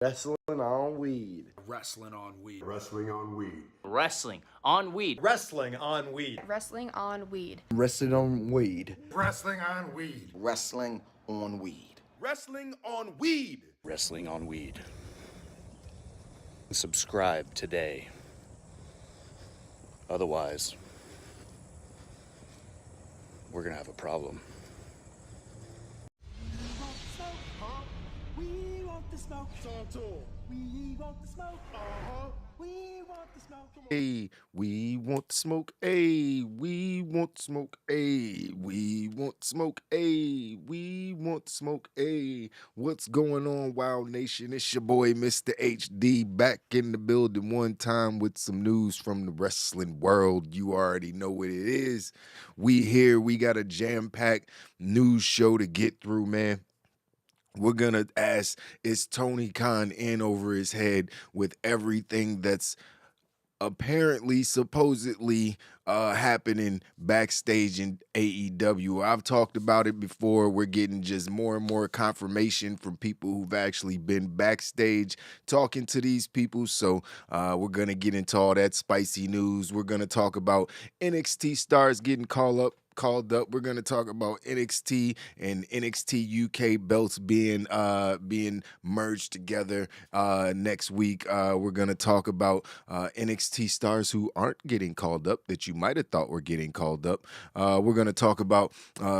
Wrestling on weed. Wrestling on weed. Wrestling on weed. Wrestling on weed. Wrestling on weed. Wrestling on weed. Wrestling on weed. Wrestling on weed. Wrestling on weed. Wrestling on weed. Wrestling on weed. Subscribe today. Otherwise, we're gonna have a problem. We want the smoke. Talk to 'em. We want the smoke. We want the smoke. Hey, we want smoke. Hey, we want smoke. Hey, we want smoke. Hey, we want smoke. Hey, what's going on, Wild Nation? It's your boy, Mr. HD, back in the building one time with some news from the wrestling world. You already know what it is. We here. We got a jam-packed news show to get through, man. We're going to ask, is Tony Khan in over his head with everything that's apparently, supposedly happening backstage in AEW? I've talked about it before. We're getting just more and more confirmation from people who've actually been backstage talking to these people. So we're going to get into all that spicy news. We're going to talk about NXT stars getting called up. We're going to talk about NXT and NXT UK belts being merged together next week. We're going to talk about NXT stars who aren't getting called up that you might have thought were getting called up. We're going to talk about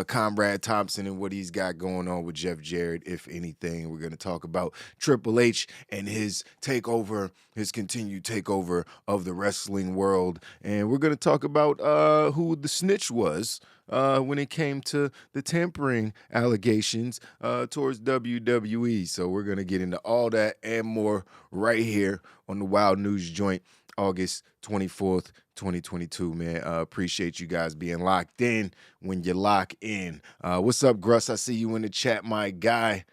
Conrad Thompson and what he's got going on with Jeff Jarrett, if anything. We're going to talk about Triple H and his takeover, his continued takeover of the wrestling world. And we're going to talk about who the snitch was when it came to the tampering allegations towards WWE. So we're going to get into all that and more right here on the Wild News Joint, August 24th, 2022, man. Appreciate you guys being locked in when you lock in. What's up, Gruss? I see you in the chat, my guy.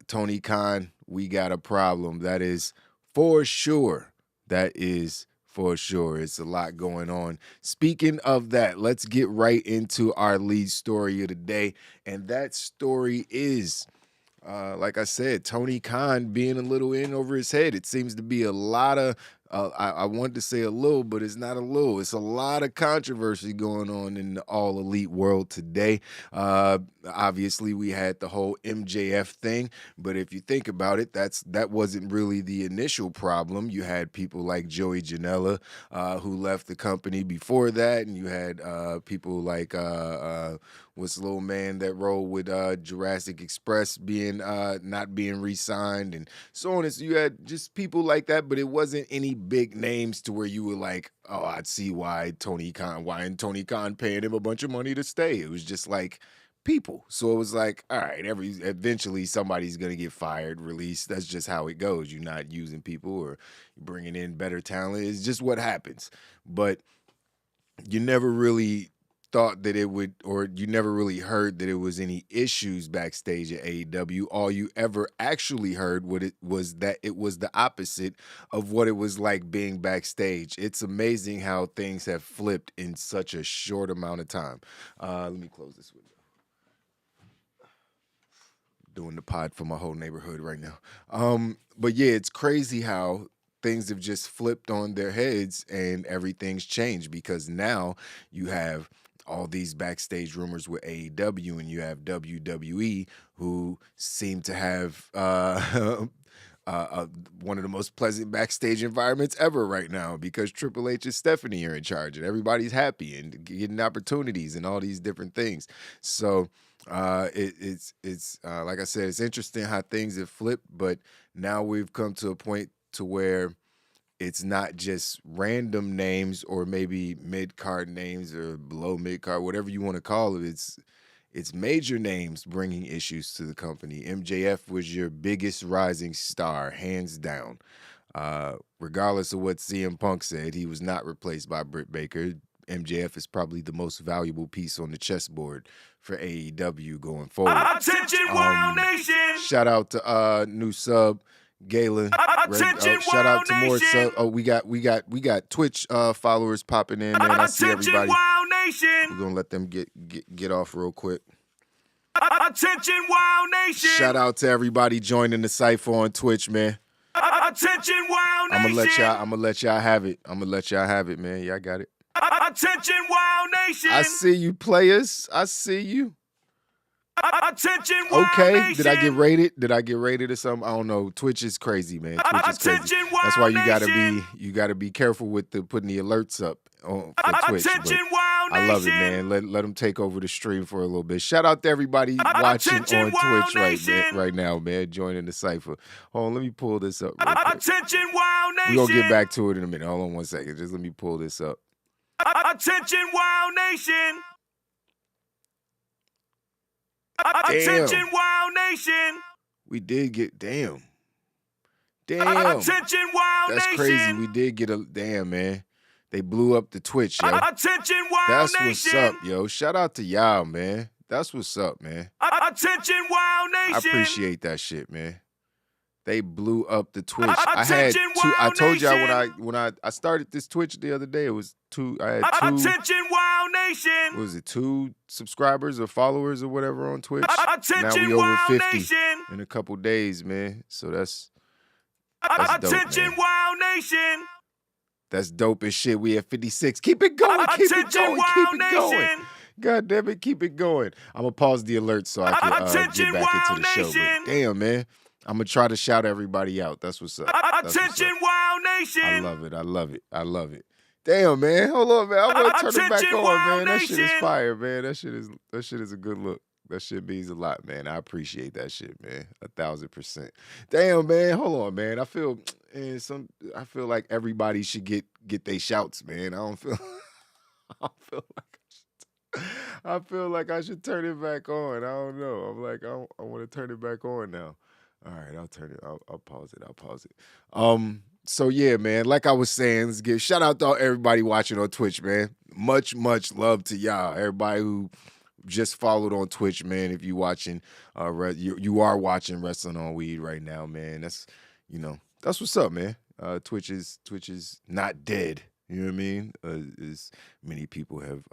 Tony Khan, we got a problem. That is for sure. That is for sure. It's a lot going on. Speaking of that, let's get right into our lead story of the day. And that story is, like I said, Tony Khan being a little in over his head. It seems to be a lot of, I wanted to say a little, but it's not a little. It's a lot of controversy going on in the all elite world today. Obviously, we had the whole MJF thing, but if you think about it, that wasn't really the initial problem. You had people like Joey Janela who left the company before that, and you had people like what's the little man that rolled with Jurassic Express being not being re-signed, and so on. And so you had just people like that, but it wasn't any big names to where you were like, oh, I'd see why Tony Khan paying him a bunch of money to stay. It was just like people. So it was like, all right, eventually somebody's going to get fired, released. That's just how it goes. You're not using people or bringing in better talent. It's just what happens. But you never really thought that it would, or you never really heard that it was any issues backstage at AEW. All you ever actually heard was that it was the opposite of what it was like being backstage. It's amazing how things have flipped in such a short amount of time. Let me close this window. Doing the pod for my whole neighborhood right now. But yeah, it's crazy how things have just flipped on their heads and everything's changed, because now you have all these backstage rumors with AEW, and you have WWE, who seem to have one of the most pleasant backstage environments ever right now, because Triple H and Stephanie are in charge, and everybody's happy and getting opportunities and all these different things. So it's like I said, it's interesting how things have flipped, but now we've come to a point to where it's not just random names or maybe mid-card names or below mid-card, whatever you want to call it. It's major names bringing issues to the company. MJF was your biggest rising star, hands down. Regardless of what CM Punk said, he was not replaced by Britt Baker. MJF is probably the most valuable piece on the chessboard for AEW going forward. Attention, Wild Nation! Shout out to new sub Galen. Shout out to more sub. Oh, we got Twitch followers popping in, man. I see everybody. Wild Nation! We're gonna let them get off real quick. Attention, Wow Nation. Shout out to everybody joining the cipher on Twitch, man. Attention, Wow Nation. I'm gonna let y'all have it. Man. Y'all got it. Attention, Wow Nation. I see you, players. I see you. Attention, Wow Okay, Nation. did I get rated or something? I don't know. Twitch is crazy, man. Twitch is crazy. Attention, Wow That's why Nation. you gotta be careful with putting the alerts up for Twitch. Attention, But Wow Nation. I love it, man. Let them take over the stream for a little bit. Shout out to everybody watching Attention, on Wow Twitch Nation. right now, man. Joining the cipher. Hold on, let me pull this up real quick. Attention, Wow Nation. We're gonna get back to it in a minute. Hold on one second. Just let me pull this up. Attention, Wow Nation. Attention, Wow Nation. We did get damn. Attention, Wow That's Nation. crazy. We did get a damn, man. They blew up the Twitch, yo. Attention, Wow That's Nation. what's up, yo. Shout out to y'all, man. That's what's up, man. Attention, Wow Nation. I appreciate that shit, man. They blew up the Twitch. Attention, I told y'all Nation. when I started this Twitch the other day, it was I had two. Attention, Wow Nation. What was it, 2 subscribers or followers or whatever on Twitch? Now Attention, we over Wow 50 Nation. in a couple days, man. So that's dope, Attention, man. Wow Nation. That's dope as shit. We at 56. Keep it going. Keep it Attention, going. Wow Keep it going. Nation. God damn it, keep it going. I'm gonna pause the alert so I can Attention, get back Wow into the show. Nation. But damn, man, I'm gonna try to shout everybody out. That's what's up. That's what's Attention, up. Wow Nation. I love it. I love it. I love it. Damn, man. Hold on, man. I want to turn it back Attention, on, Wow man. That shit is Nation. fire, man. That shit is a good look. That shit means a lot, man. I appreciate that shit, man. 1,000%. Damn, man. Hold on, man. I feel like everybody should get their shouts, man. I feel like I should turn it back on. I don't know. I'm like, I want to turn it back on now. All right, I'll turn it. I'll pause it. So yeah, man. Like I was saying, let's give shout out to everybody watching on Twitch, man. Much love to y'all. Everybody who just followed on Twitch, man. If you watching, you are watching Wrestling on Weed right now, man. That's what's up, man. Twitch is not dead. You know what I mean? As many people have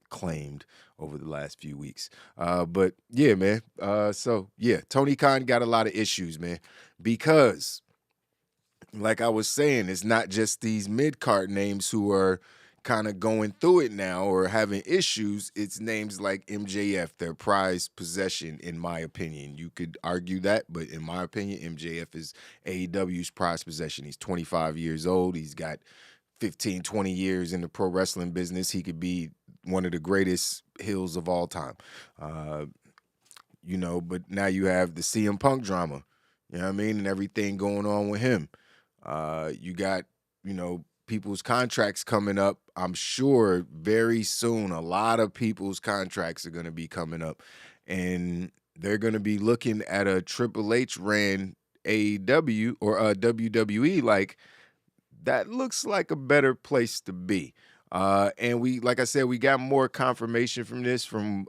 claimed over the last few weeks. But yeah, man. So yeah, Tony Khan got a lot of issues, man, because like I was saying, it's not just these mid-card names who are kind of going through it now or having issues. It's names like MJF, their prized possession, in my opinion. You could argue that, but in my opinion, MJF is AEW's prized possession. He's 25 years old. He's got 15, 20 years in the pro wrestling business. He could be one of the greatest heels of all time. But now you have the CM Punk drama, you know what I mean, and everything going on with him. You got, people's contracts coming up. I'm sure very soon a lot of people's contracts are going to be coming up, and they're going to be looking at a Triple H ran AEW or a WWE like that looks like a better place to be. And we, like I said, we got more confirmation from this from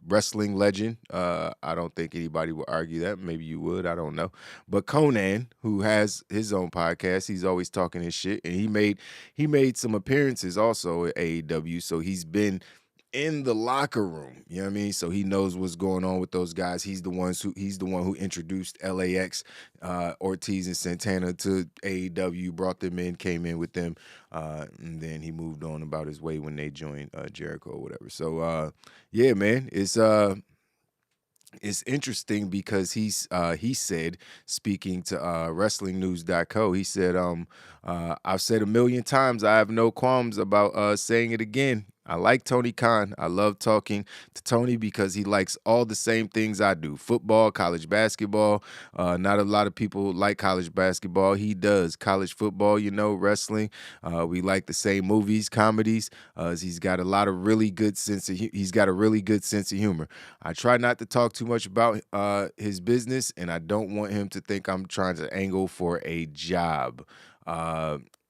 wrestling legend. I don't think anybody would argue that. Maybe you would. I don't know. But Conan, who has his own podcast, he's always talking his shit, and he made some appearances also at AEW. So he's been in the locker room, you know what I mean? So he knows what's going on with those guys. He's the one who introduced LAX, Ortiz and Santana to AEW, brought them in, came in with them, and then he moved on about his way when they joined Jericho or whatever. So yeah, man, it's interesting because he said, speaking to WrestlingNews.co, he said, I've said a million times, I have no qualms about saying it again. I like Tony Khan. I love talking to Tony because he likes all the same things I do. Football, college basketball. Not a lot of people like college basketball. He does. College football, wrestling. We like the same movies, comedies. He's got a really good sense of humor. I try not to talk too much about his business, and I don't want him to think I'm trying to angle for a job.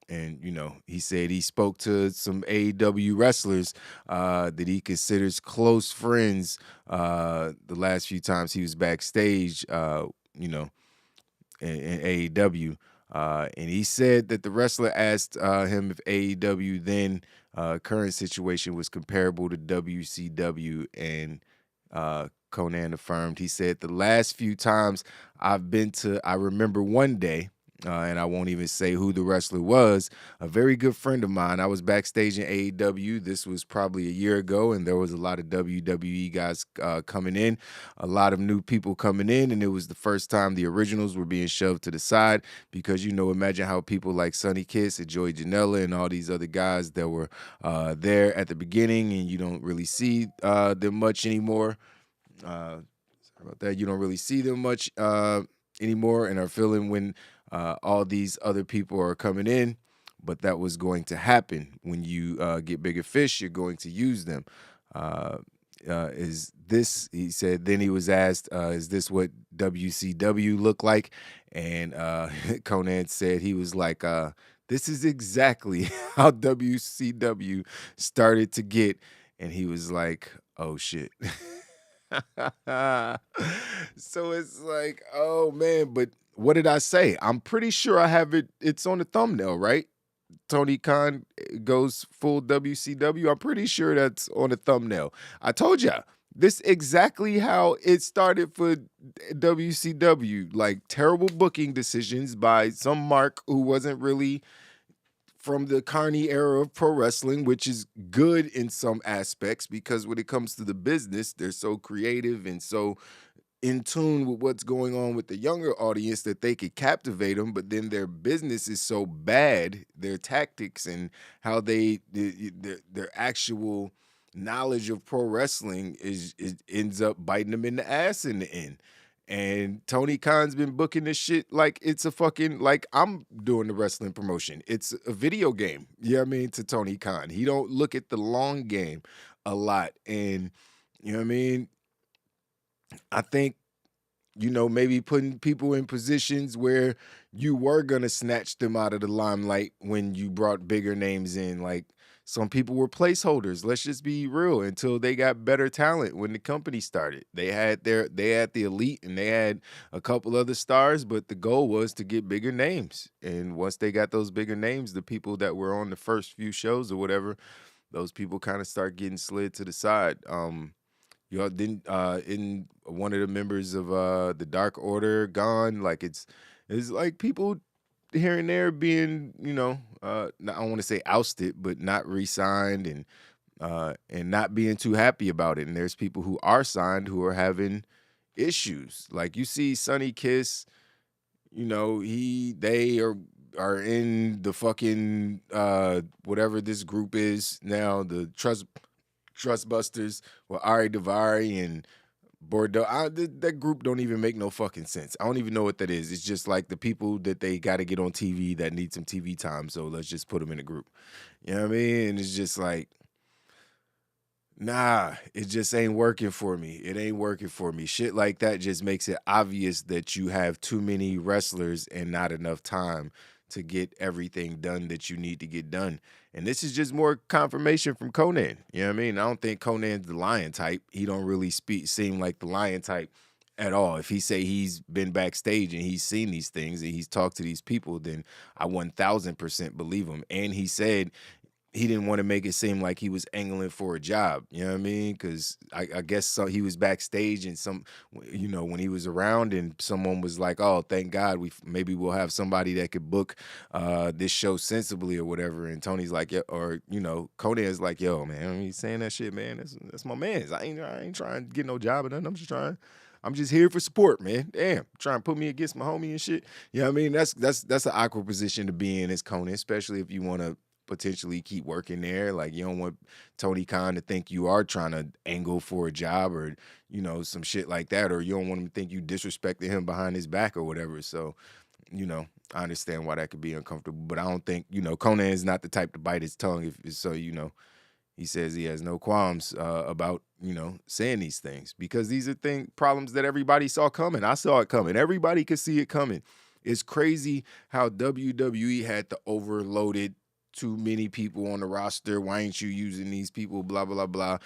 And, he said he spoke to some AEW wrestlers that he considers close friends the last few times he was backstage, in AEW. And he said that the wrestler asked him if AEW then current situation was comparable to WCW, and Conan affirmed. He said, the last few times I've been to, I remember one day, and I won't even say who the wrestler was, a very good friend of mine. I was backstage in AEW. This was probably a year ago, and there was a lot of WWE guys coming in, a lot of new people coming in, and it was the first time the originals were being shoved to the side because, imagine how people like Sonny Kiss and Joey Janela and all these other guys that were there at the beginning, and you don't really see them much anymore. Sorry about that. You don't really see them much anymore and are feeling when all these other people are coming in, but that was going to happen. When you get bigger fish, you're going to use them. Is this, he said, then he was asked, is this what WCW looked like? And Conan said he was like, this is exactly how WCW started to get. And he was like, oh shit. So it's like, oh man, but what did I say? I'm pretty sure I have it. It's on the thumbnail, right? Tony Khan goes full WCW. I'm pretty sure that's on the thumbnail. I told ya, this exactly how it started for WCW. Like terrible booking decisions by some Mark who wasn't really from the Carney era of pro wrestling, which is good in some aspects because when it comes to the business, they're so creative and so in tune with what's going on with the younger audience that they could captivate them, but then their business is so bad, their tactics and how their actual knowledge of pro wrestling ends up biting them in the ass in the end. And Tony Khan's been booking this shit like it's a fucking, like I'm doing the wrestling promotion. It's a video game, you know what I mean, to Tony Khan. He don't look at the long game a lot. And, you know what I mean? I think, maybe putting people in positions where you were going to snatch them out of the limelight when you brought bigger names in. Like some people were placeholders. Let's just be real, until they got better talent when the company started. They had the elite and they had a couple other stars, but the goal was to get bigger names. And once they got those bigger names, the people that were on the first few shows or whatever, those people kind of start getting slid to the side. Y'all didn't in one of the members of the Dark Order gone. Like it's like people here and there being, I don't want to say ousted, but not re-signed and not being too happy about it. And there's people who are signed who are having issues. Like you see Sonny Kiss, they are in the fucking whatever this group is now, the Trustbusters with Ari Daivari and Bordeaux. That group don't even make no fucking sense. I don't even know what that is. It's just like the people that they got to get on TV that need some TV time, so let's just put them in a group. You know what I mean? And it's just like, nah, it just ain't working for me. It ain't working for me. Shit like that just makes it obvious that you have too many wrestlers and not enough time to get everything done that you need to get done. And this is just more confirmation from Conan. You know what I mean? I don't think Conan's the lion type. He don't really seem like the lion type at all. If he say he's been backstage and he's seen these things and he's talked to these people, then I 1000% believe him. And he said he didn't want to make it seem like he was angling for a job. You know what I mean? Because I guess so, he was backstage and when he was around and someone was like, oh, thank God maybe we'll have somebody that could book this show sensibly or whatever. And Tony's like, yeah, or, Conan's like, yo, man, he's saying that shit, man. That's my man's. I ain't trying to get no job or nothing. I'm just here for support, man. Damn, trying to put me against my homie and shit. You know what I mean? That's an awkward position to be in as Conan, especially if you want to potentially keep working there. Like you don't want Tony Khan to think you are trying to angle for a job or, some shit like that. Or you don't want him to think you disrespected him behind his back or whatever. So, I understand why that could be uncomfortable, but I don't think, Conan is not the type to bite his tongue. He says he has no qualms about, saying these things because these are problems that everybody saw coming. I saw it coming. Everybody could see it coming. It's crazy how WWE had the overloaded too many people on the roster. Why ain't you using these people? Blah, blah, blah.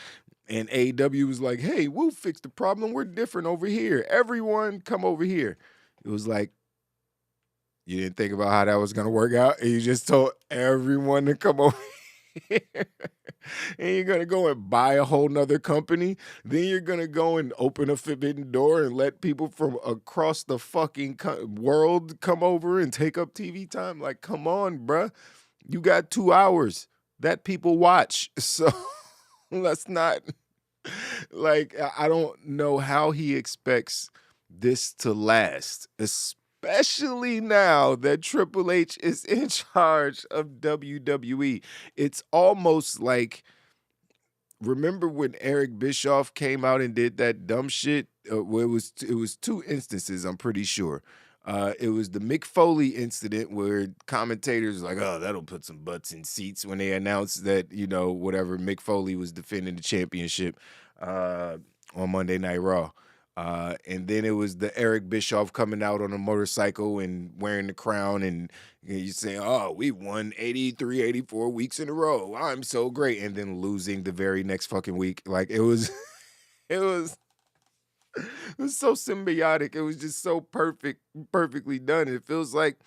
And AEW was like, hey, we'll fix the problem. We're different over here. Everyone come over here. It was like, you didn't think about how that was going to work out. And you just told everyone to come over And you're going to go and buy a whole nother company. Then you're going to go and open a forbidden door and let people from across the fucking world come over and take up TV time. Like, come on, bruh. You got 2 hours that people watch. So let's not, like, I don't know how he expects this to last, especially now that Triple H is in charge of WWE. It's almost like, remember when Eric Bischoff came out and did that dumb shit? Where it was 2 instances, I'm pretty sure. It was the Mick Foley incident where commentators were like, oh, that'll put some butts in seats when they announced that, whatever, Mick Foley was defending the championship on Monday Night Raw. And then it was the Eric Bischoff coming out on a motorcycle and wearing the crown, and you say, oh, we won 83, 84 weeks in a row. I'm so great. And then losing the very next fucking week. Like, it was so symbiotic. It was just so perfectly done. It feels like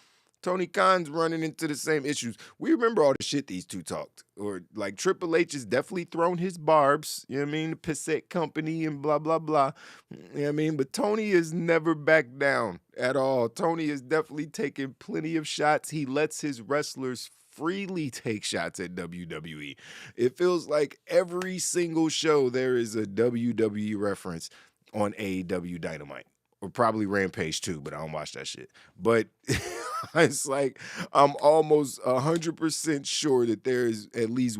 Tony Khan's running into the same issues. We remember all the shit these two talked. Or like Triple H has definitely thrown his barbs, you know what I mean? The Passat Company and blah, blah, blah. You know what I mean? But Tony has never backed down at all. Tony has definitely taken plenty of shots. He lets his wrestlers freely take shots at WWE. It feels like every single show there is a WWE reference on AEW Dynamite. Or probably Rampage too, but I don't watch that shit. But it's like I'm almost 100% sure that there is at least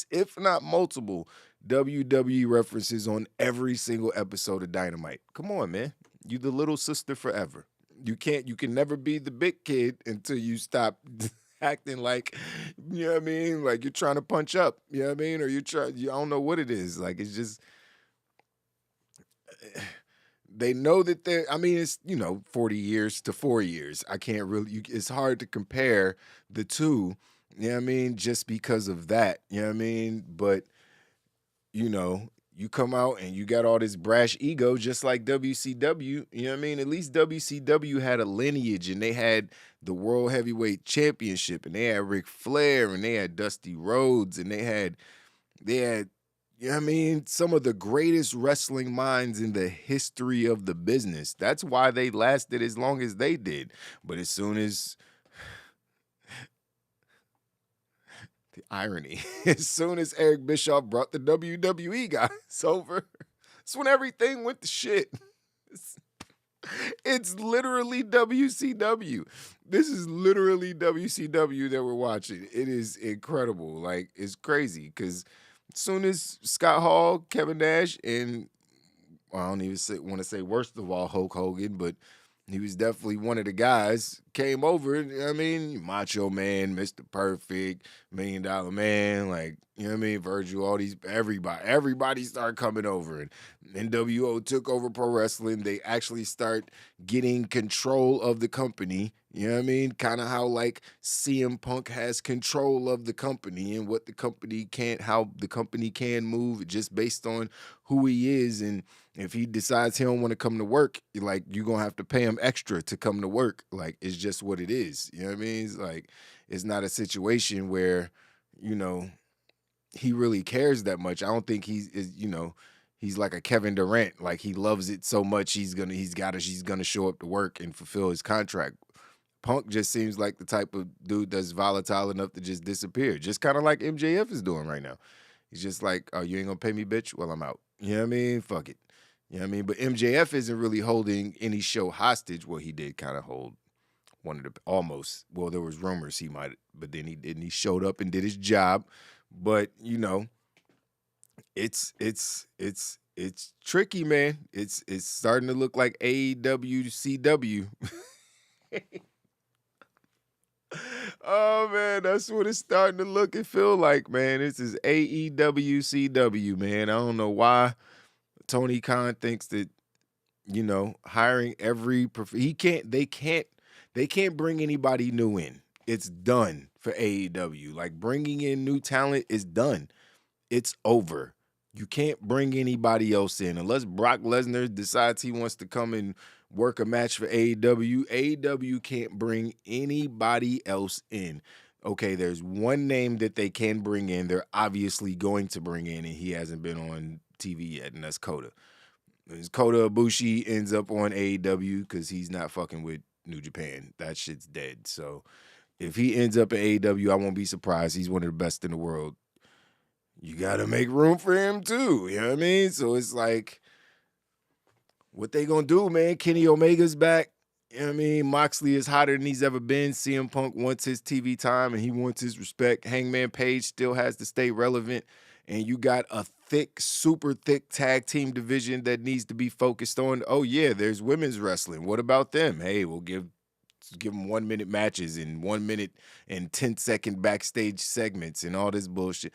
if not multiple, WWE references on every single episode of Dynamite. Come on, man. You the little sister forever. You can never be the big kid until you stop acting like, you know what I mean? Like you're trying to punch up, you know what I mean? Or I don't know what it is. Like it's just... They know that it's, 40 years to 4 years. I can't really, it's hard to compare the two, you know what I mean? Just because of that, you know what I mean? But, you come out and you got all this brash ego, just like WCW, you know what I mean? At least WCW had a lineage and they had the World Heavyweight Championship and they had Ric Flair and they had Dusty Rhodes and they had, you know what I mean? Some of the greatest wrestling minds in the history of the business. That's why they lasted as long as they did. But as soon as... the irony. As soon as Eric Bischoff brought the WWE guys over, that's when everything went to shit. It's literally WCW. This is literally WCW that we're watching. It is incredible. Like, it's crazy because... as soon as Scott Hall, Kevin Nash, and I don't even want to say worst of all Hulk Hogan, but he was definitely one of the guys, came over, you know what I mean? Macho Man, Mr. Perfect, $1 Million Man, like, you know what I mean? Virgil, everybody started coming over. And NWO took over pro wrestling. They actually start getting control of the company. You know what I mean? Kind of how like CM Punk has control of the company and what the company how the company can move just based on who he is. And if he decides he don't want to come to work, like you're going to have to pay him extra to come to work. Like it's just what it is. You know what I mean? It's like, it's not a situation where, he really cares that much. I don't think he's like a Kevin Durant. Like he loves it so much he's gonna show up to work and fulfill his contract. Punk just seems like the type of dude that's volatile enough to just disappear. Just kind of like MJF is doing right now. He's just like, oh, you ain't gonna pay me, bitch? Well, I'm out. You know what I mean? Fuck it. You know what I mean? But MJF isn't really holding any show hostage. Well, he did kind of hold one of the almost. Well, there was rumors he might, but then he didn't. He showed up and did his job. But it's tricky, man. It's starting to look like AEW CW. Oh man, that's what it's starting to look and feel like, man. This is AEW CW, man. I don't know why Tony Khan thinks that hiring they can't bring anybody new in. It's done for AEW. Like bringing in new talent is done. It's over. You can't bring anybody else in unless Brock Lesnar decides he wants to come and work a match for AEW. AEW can't bring anybody else in. okay, there's one name that they can bring in. They're obviously going to bring in, and he hasn't been on TV yet, and that's Kota. Kota Ibushi ends up on AEW because he's not fucking with New Japan. That shit's dead. So if he ends up at AEW, I won't be surprised. He's one of the best in the world. You got to make room for him too. You know what I mean? So it's like, what they gonna do, man? Kenny Omega's back. You know what I mean? Moxley is hotter than he's ever been. CM Punk wants his TV time and he wants his respect. Hangman Page still has to stay relevant. And you got a thick, super thick tag team division that needs to be focused on. Oh, yeah, there's women's wrestling. What about them? Hey, we'll give them 1 minute matches and 1 minute and 10-second backstage segments and all this bullshit.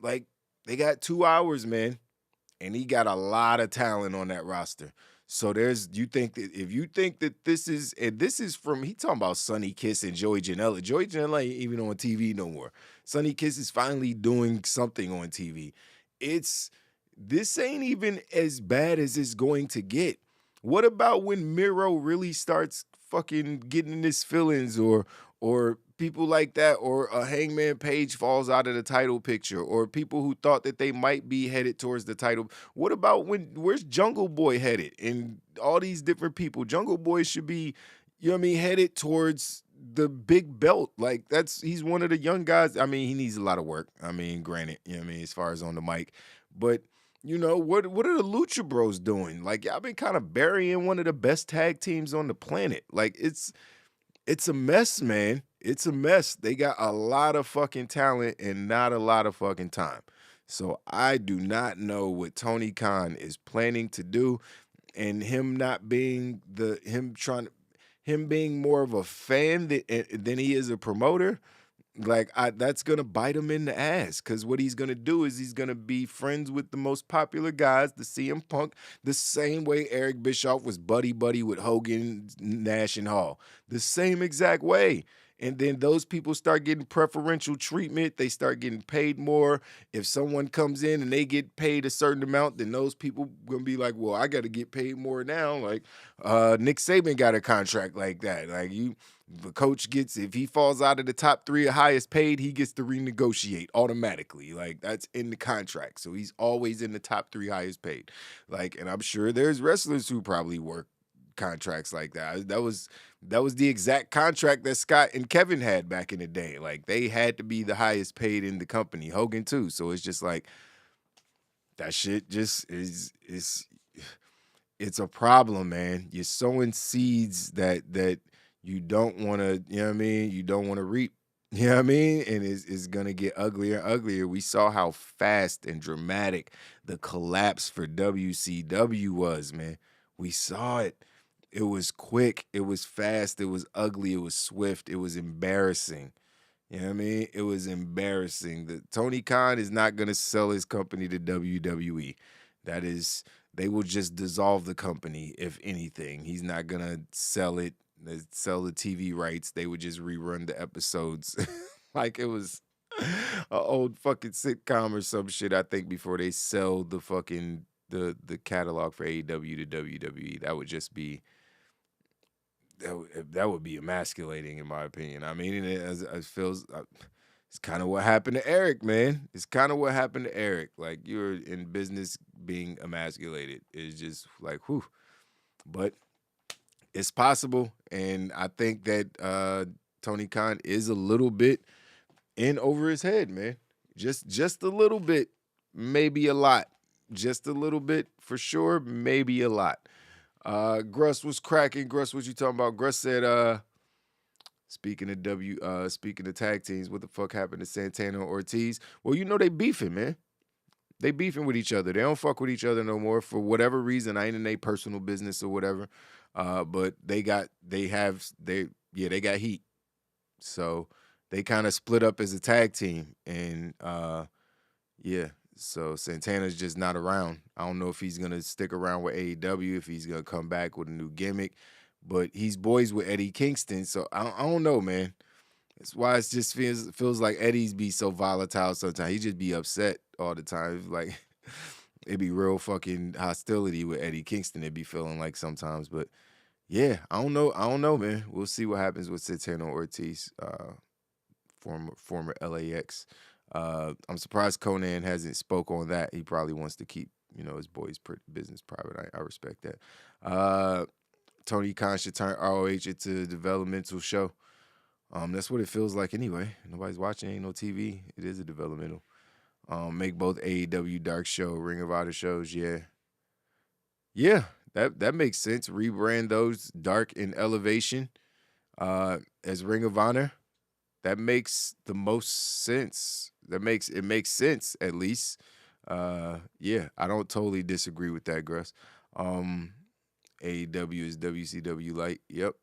Like, they got 2 hours, man. And he got a lot of talent on that roster. So if you think that this is from, he talking about Sonny Kiss and Joey Janela. Joey Janela ain't even on TV no more. Sonny Kiss is finally doing something on TV. This ain't even as bad as it's going to get. What about when Miro really starts fucking getting his feelings, or people like that, or a Hangman Page falls out of the title picture, or people who thought that they might be headed towards the title? What about where's Jungle Boy headed? And all these different people. Jungle Boy should be, you know what I mean, headed towards the big belt. Like, he's one of the young guys. I mean, he needs a lot of work. I mean, granted, you know what I mean, as far as on the mic. But you know, what are the Lucha Bros doing? Like, y'all been kind of burying one of the best tag teams on the planet. Like, it's a mess, man. It's a mess. They got a lot of fucking talent and not a lot of fucking time. So I do not know what Tony Khan is planning to do, and him being more of a fan than he is a promoter. Like, that's gonna bite him in the ass, because what he's gonna do is he's gonna be friends with the most popular guys, the CM Punk, the same way Eric Bischoff was buddy with Hogan, Nash, and Hall, the same exact way. And then those people start getting preferential treatment. They start getting paid more. If someone comes in and they get paid a certain amount, then those people gonna be like, well, I got to get paid more now. Like, Nick Saban got a contract like that. Like, the coach gets, if he falls out of the top 3 highest paid, he gets to renegotiate automatically. Like, that's in the contract. So he's always in the top 3 highest paid. Like, and I'm sure there's wrestlers who probably work contracts like that. That was the exact contract that Scott and Kevin had back in the day. Like, they had to be the highest paid in the company. Hogan too. So it's just like, that shit just it's a problem, man. You're sowing seeds that you don't want to, you know what I mean? You don't want to reap. You know what I mean? And it's going to get uglier and uglier. We saw how fast and dramatic the collapse for WCW was, man. We saw it. It was quick. It was fast. It was ugly. It was swift. It was embarrassing. You know what I mean? It was embarrassing. Tony Khan is not going to sell his company to WWE. They will just dissolve the company, if anything. He's not going to sell it. Sell the TV rights. They would just rerun the episodes like it was an old fucking sitcom or some shit, I think, before they sell the fucking the catalog for AEW to WWE. That would just be that would be emasculating, in my opinion. I mean, it feels it's kind of what happened to Eric, man. It's kind of what happened to Eric. Like, you're in business being emasculated. It's just like, whew. But it's possible, and I think that Tony Khan is a little bit in over his head, man. Just a little bit, maybe a lot. Just a little bit, for sure, maybe a lot. Gruss was cracking. Gruss, what you talking about? Gruss said, speaking of tag teams, what the fuck happened to Santana and Ortiz? Well, you know they beefing, man. They beefing with each other. They don't fuck with each other no more for whatever reason. I ain't in their personal business or whatever. But they got heat. So they kind of split up as a tag team. And so Santana's just not around. I don't know if he's gonna stick around with AEW, if he's gonna come back with a new gimmick. But he's boys with Eddie Kingston, so I don't know, man. That's why it just feels like Eddie's be so volatile sometimes. He just be upset all the time. Like, it'd be real fucking hostility with Eddie Kingston. It'd be feeling like sometimes. But yeah, I don't know, man. We'll see what happens with Santana Ortiz. former LAX. I'm surprised Conan hasn't spoke on that. He probably wants to keep, his boy's business private. I respect that. Tony Khan should turn ROH into a developmental show. That's what it feels like anyway. Nobody's watching, ain't no TV. It is a developmental. Make both AEW Dark Show, Ring of Honor shows. Yeah, that makes sense. Rebrand those Dark and Elevation as Ring of Honor. That makes the most sense. It makes sense at least. Yeah, I don't totally disagree with that, Gruss. AEW is WCW light. Yep.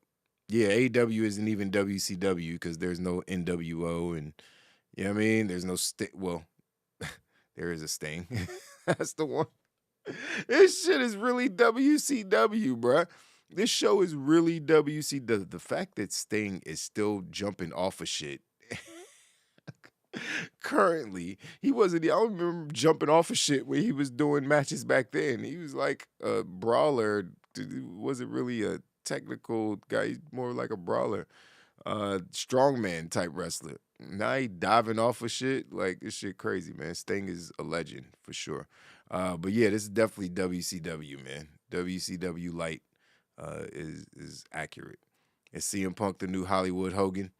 Yeah, AEW isn't even WCW because there's no NWO and you know what I mean? There's no well, there is a Sting. That's the one. This shit is really WCW, bruh. This show is really WCW. The fact that Sting is still jumping off of shit. Currently, he wasn't. I don't remember jumping off of shit when he was doing matches back then. He was like a brawler. Wasn't really a technical guy. He's more like a brawler, strongman type wrestler. Now he diving off of shit. Like, this shit crazy, man. Sting is a legend for sure. But yeah, this is definitely WCW, man. WCW light is accurate. Is CM Punk the new Hollywood Hogan?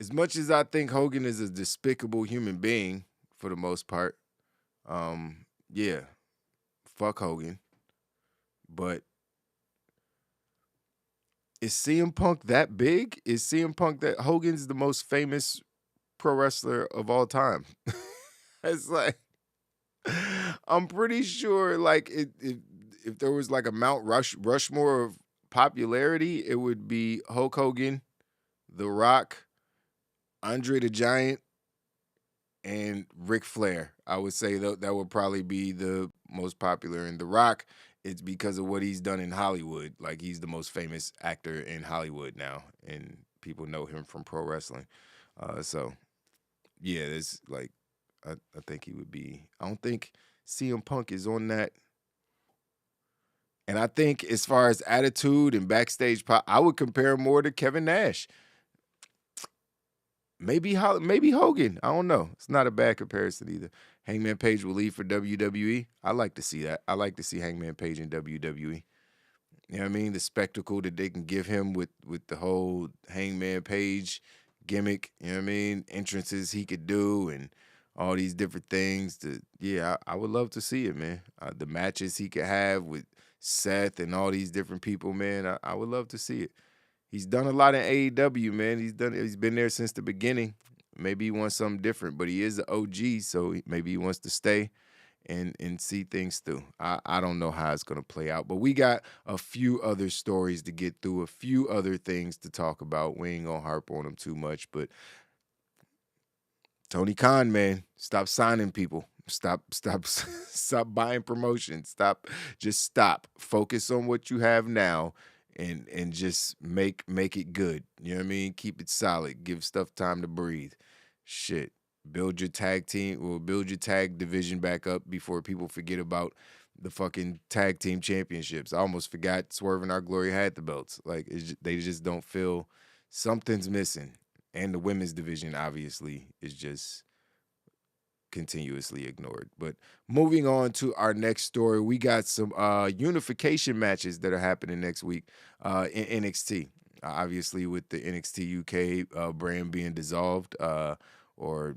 As much as I think Hogan is a despicable human being for the most part, yeah, fuck Hogan. But is CM Punk that big? Is CM Punk that Hogan's the most famous pro wrestler of all time? It's like, I'm pretty sure, like, if there was like a Mount Rushmore of popularity, it would be Hulk Hogan, The Rock, Andre the Giant, and Ric Flair. I would say that would probably be the most popular. And The Rock, it's because of what he's done in Hollywood. Like, he's the most famous actor in Hollywood now, and people know him from pro wrestling. So, yeah, there's like, I think he would be. I don't think CM Punk is on that. And I think as far as attitude and backstage pop, I would compare him more to Kevin Nash. Maybe Hogan. I don't know. It's not a bad comparison either. Hangman Page will leave for WWE. I like to see that. I like to see Hangman Page in WWE. You know what I mean? The spectacle that they can give him with the whole Hangman Page gimmick. You know what I mean? Entrances he could do and all these different things. I would love to see it, man. The matches he could have with Seth and all these different people, man. I would love to see it. He's done a lot in AEW, man. He's been there since the beginning. Maybe he wants something different, but he is an OG, so maybe he wants to stay and see things through. I don't know how it's going to play out, but we got a few other stories to get through, a few other things to talk about. We ain't going to harp on them too much, but Tony Khan, man, stop signing people. Stop buying promotions. Just stop. Focus on what you have now. And just make it good. You know what I mean? Keep it solid. Give stuff time to breathe. Shit. Build your tag team or build your tag division back up before people forget about the fucking tag team championships. I almost forgot Swerve and Our Glory had the belts. Like, they just don't feel something's missing. And the women's division, obviously, is just continuously ignored. But moving on to our next story, we got some unification matches that are happening next week in NXT. Obviously, with the NXT UK brand being dissolved, or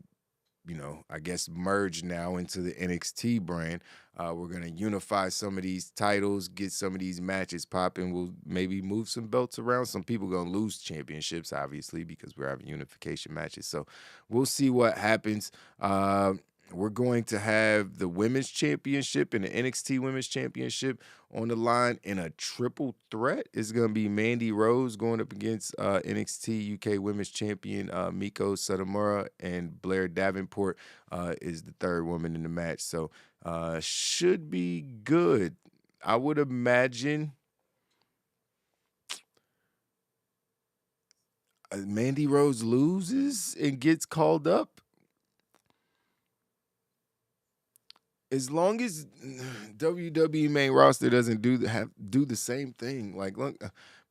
I guess merged now into the NXT brand. We're gonna unify some of these titles, get some of these matches popping. We'll maybe move some belts around. Some people gonna lose championships, obviously, because we're having unification matches. So we'll see what happens. We're going to have the Women's Championship and the NXT Women's Championship on the line in a triple threat. It's going to be Mandy Rose going up against NXT UK Women's Champion Miko Satomura, and Blair Davenport is the third woman in the match. So should be good. I would imagine Mandy Rose loses and gets called up. as long as WWE main roster doesn't do the same thing, like look,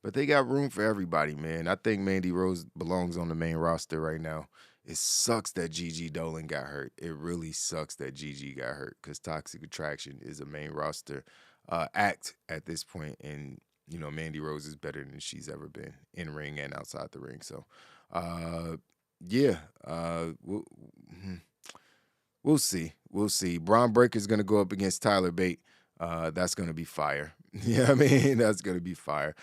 but they got room for everybody, man. I think Mandy Rose belongs on the main roster right now. It sucks that Gigi Dolan got hurt. It really sucks that Gigi got hurt because Toxic Attraction is a main roster act at this point, and you know Mandy Rose is better than she's ever been in ring and outside the ring. So, yeah, we'll see. We'll see. Braun Breaker's going to go up against Tyler Bate. That's going to be fire. Yeah, I mean, that's going to be fire.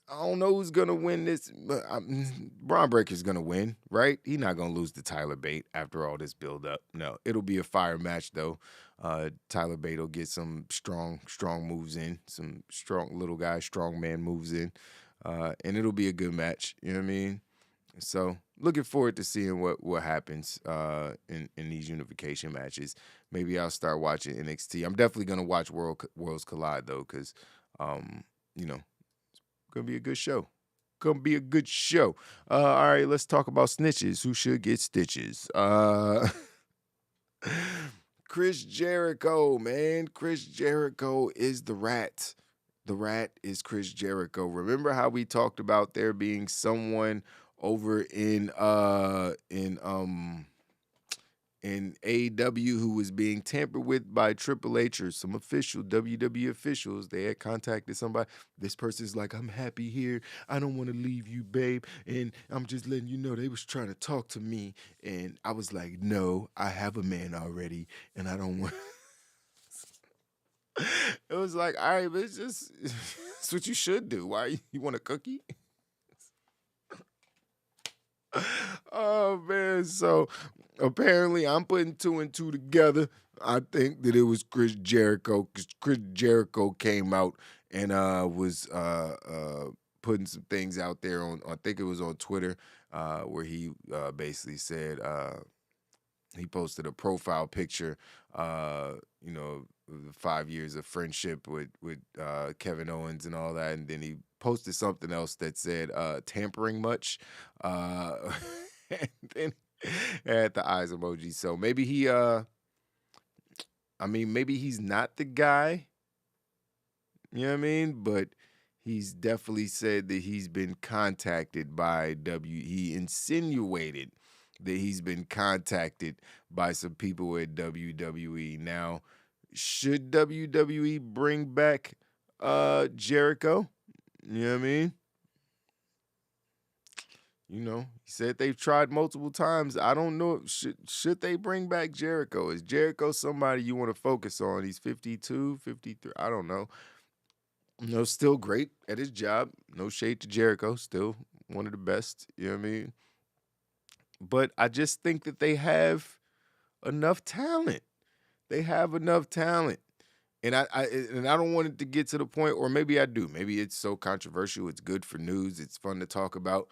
I don't know who's going to win this, but Braun Breaker's going to win, right? He's not going to lose to Tyler Bate after all this build-up. No, it'll be a fire match, though. Tyler Bate will get some strong moves in, some strong little guy, strong man moves in, and it'll be a good match. You know what I mean? So looking forward to seeing what happens in these unification matches. Maybe I'll start watching NXT. I'm definitely gonna watch Worlds Collide though, because you know, it's gonna be a good show. Gonna be a good show. All right, let's talk about snitches who should get stitches. Chris Jericho, man. Chris Jericho is the rat. The rat is Chris Jericho. Remember how we talked about there being someone over in AEW who was being tampered with by Triple H or some official WWE officials. They had contacted somebody. This person's like, I'm happy here. I don't want to leave you, babe. And I'm just letting you know they was trying to talk to me. And I was like, no, I have a man already. And I don't want... It was like, all right, but it's just... it's what you should do. Why? You want a cookie? Oh, man. So apparently I'm putting 2 and 2 together. I think that it was Chris Jericho because Chris Jericho came out and was putting some things out there on, I think it was on Twitter, where he basically said he posted a profile picture, you know, 5 years of friendship with Kevin Owens and all that, and then he posted something else that said tampering much, and then had the eyes emoji. So maybe he maybe he's not the guy, you know what I mean, but he's definitely said that he's been contacted by he insinuated that he's been contacted by some people at WWE. Now, should WWE bring back Jericho? You know what I mean? You know, he said they've tried multiple times. I don't know. Should they bring back Jericho? Is Jericho somebody you want to focus on? He's 52, 53. I don't know. You know, still great at his job. No shade to Jericho. Still one of the best. You know what I mean? But I just think that they have enough talent. They have enough talent. And I don't want it to get to the point, or maybe I do. Maybe it's so controversial. It's good for news. It's fun to talk about.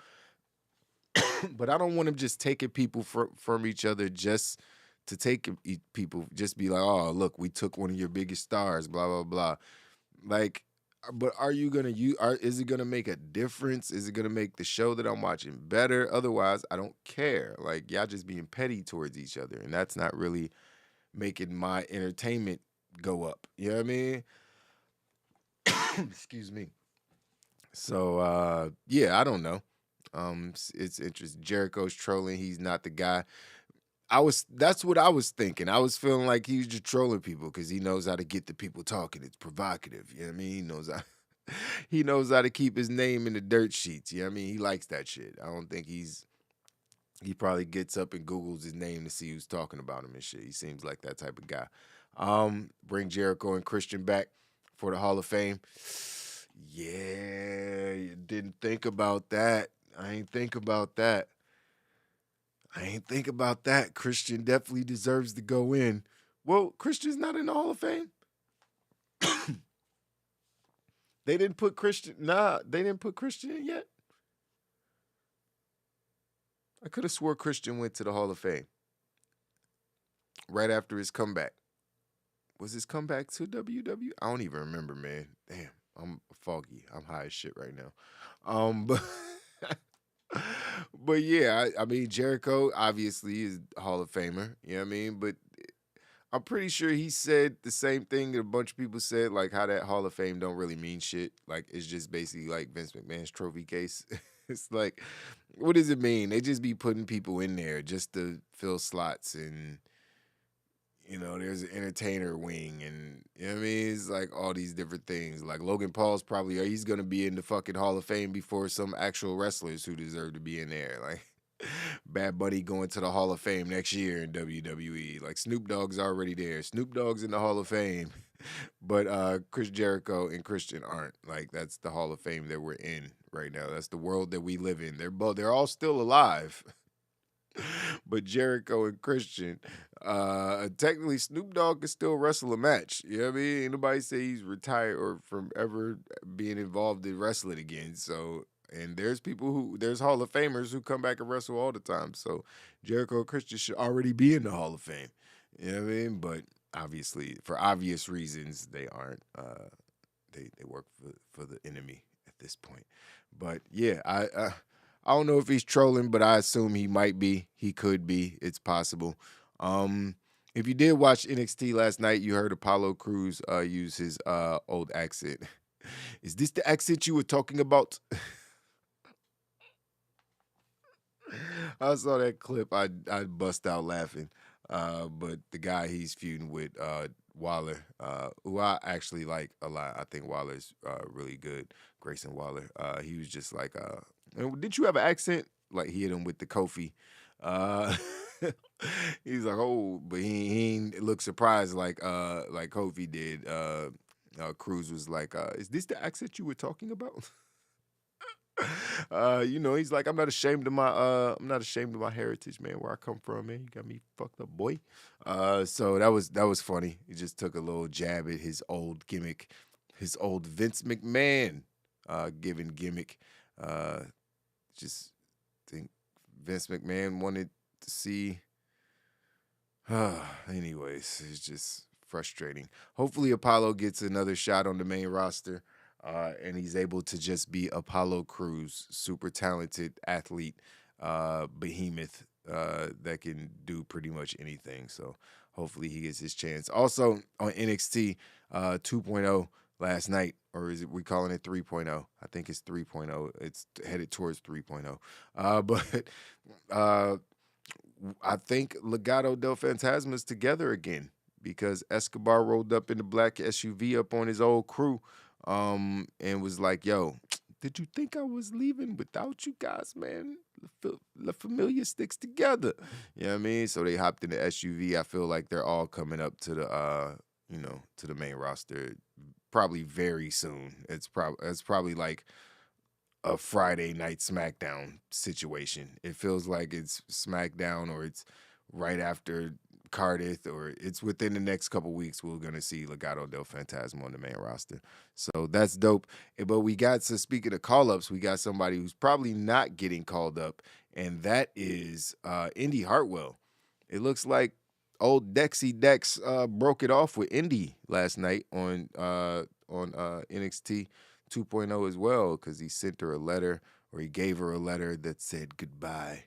But I don't want them just taking people from each other just to take people, just be like, oh, look, we took one of your biggest stars, blah, blah, blah. Like, but are you going to is it going to make a difference? Is it going to make the show that I'm watching better? Otherwise, I don't care. Like, y'all just being petty towards each other. And that's not really making my entertainment go up. You know what I mean? Excuse me. So, yeah, I don't know. It's interesting. Jericho's trolling. He's not the guy. That's what I was thinking. I was feeling like he was just trolling people because he knows how to get the people talking. It's provocative. You know what I mean? He knows how to keep his name in the dirt sheets. You know what I mean? He likes that shit. I don't think he probably gets up and Googles his name to see who's talking about him and shit. He seems like that type of guy. Bring Jericho and Christian back for the Hall of Fame. Yeah, you didn't think about that. I ain't think about that. Christian definitely deserves to go in. Well, Christian's not in the Hall of Fame. They didn't put Christian in yet. I could have swore Christian went to the Hall of Fame right after his comeback. Was his comeback to WWE? I don't even remember, man. Damn, I'm foggy. I'm high as shit right now. But yeah, I mean, Jericho obviously is a Hall of Famer. You know what I mean? But I'm pretty sure he said the same thing that a bunch of people said, like how that Hall of Fame don't really mean shit. Like it's just basically like Vince McMahon's trophy case. It's like, what does it mean? They just be putting people in there just to fill slots, and there's an entertainer wing, and what I mean? It's like all these different things. Like Logan Paul's probably he's gonna be in the fucking Hall of Fame before some actual wrestlers who deserve to be in there. Like Bad Bunny going to the Hall of Fame next year in WWE. Like Snoop Dogg's already there. Snoop Dogg's in the Hall of Fame. But Chris Jericho and Christian aren't. Like that's the Hall of Fame that we're in right now. That's the world that we live in. They're all still alive. But Jericho and Christian, technically Snoop Dogg can still wrestle a match. You know what I mean? Ain't nobody say he's retired or from ever being involved in wrestling again. So, and there's there's Hall of Famers who come back and wrestle all the time. So Jericho and Christian should already be in the Hall of Fame. You know what I mean? But obviously, for obvious reasons, they aren't. They work for the enemy at this point. But yeah, I don't know if he's trolling, but I assume he might be. He could be. It's possible. If you did watch NXT last night, you heard Apollo Crews use his old accent. Is this the accent you were talking about? I saw that clip. I bust out laughing. But the guy he's feuding with, Waller, who I actually like a lot. I think Waller's really good. Grayson Waller. He was just like, did you have an accent? Like he hit him with the Kofi. He's like, oh, but he ain't look surprised like Kofi did. Cruz was like, is this the accent you were talking about? He's like, I'm not ashamed of my heritage, man, where I come from, man. You got me fucked up, boy. So that was funny. He just took a little jab at his old gimmick, his old Vince McMahon given gimmick. Just think Vince McMahon wanted to see. Anyways, it's just frustrating. Hopefully Apollo gets another shot on the main roster. And he's able to just be Apollo Crews, super talented athlete, behemoth that can do pretty much anything. So hopefully he gets his chance. Also on NXT 2.0 last night, or is it we calling it 3.0? I think it's 3.0. It's headed towards 3.0. But I think Legado del Fantasma's together again because Escobar rolled up in the black SUV up on his old crew. And was like, yo, did you think I was leaving without you guys, man? La Familia sticks together. You know what I mean? So they hopped in the SUV. I feel like they're all coming up to the, to the main roster probably very soon. It's probably like a Friday night SmackDown situation. It feels like it's SmackDown or it's right after Cardiff, or it's within the next couple weeks we're going to see Legado del Fantasma on the main roster. So that's dope. But we got, so speaking of call-ups, we got somebody who's probably not getting called up, and that is Indy Hartwell. It looks like old Dexy Dex broke it off with Indy last night on NXT 2.0 as well, because he sent her a letter, or he gave her a letter that said goodbye.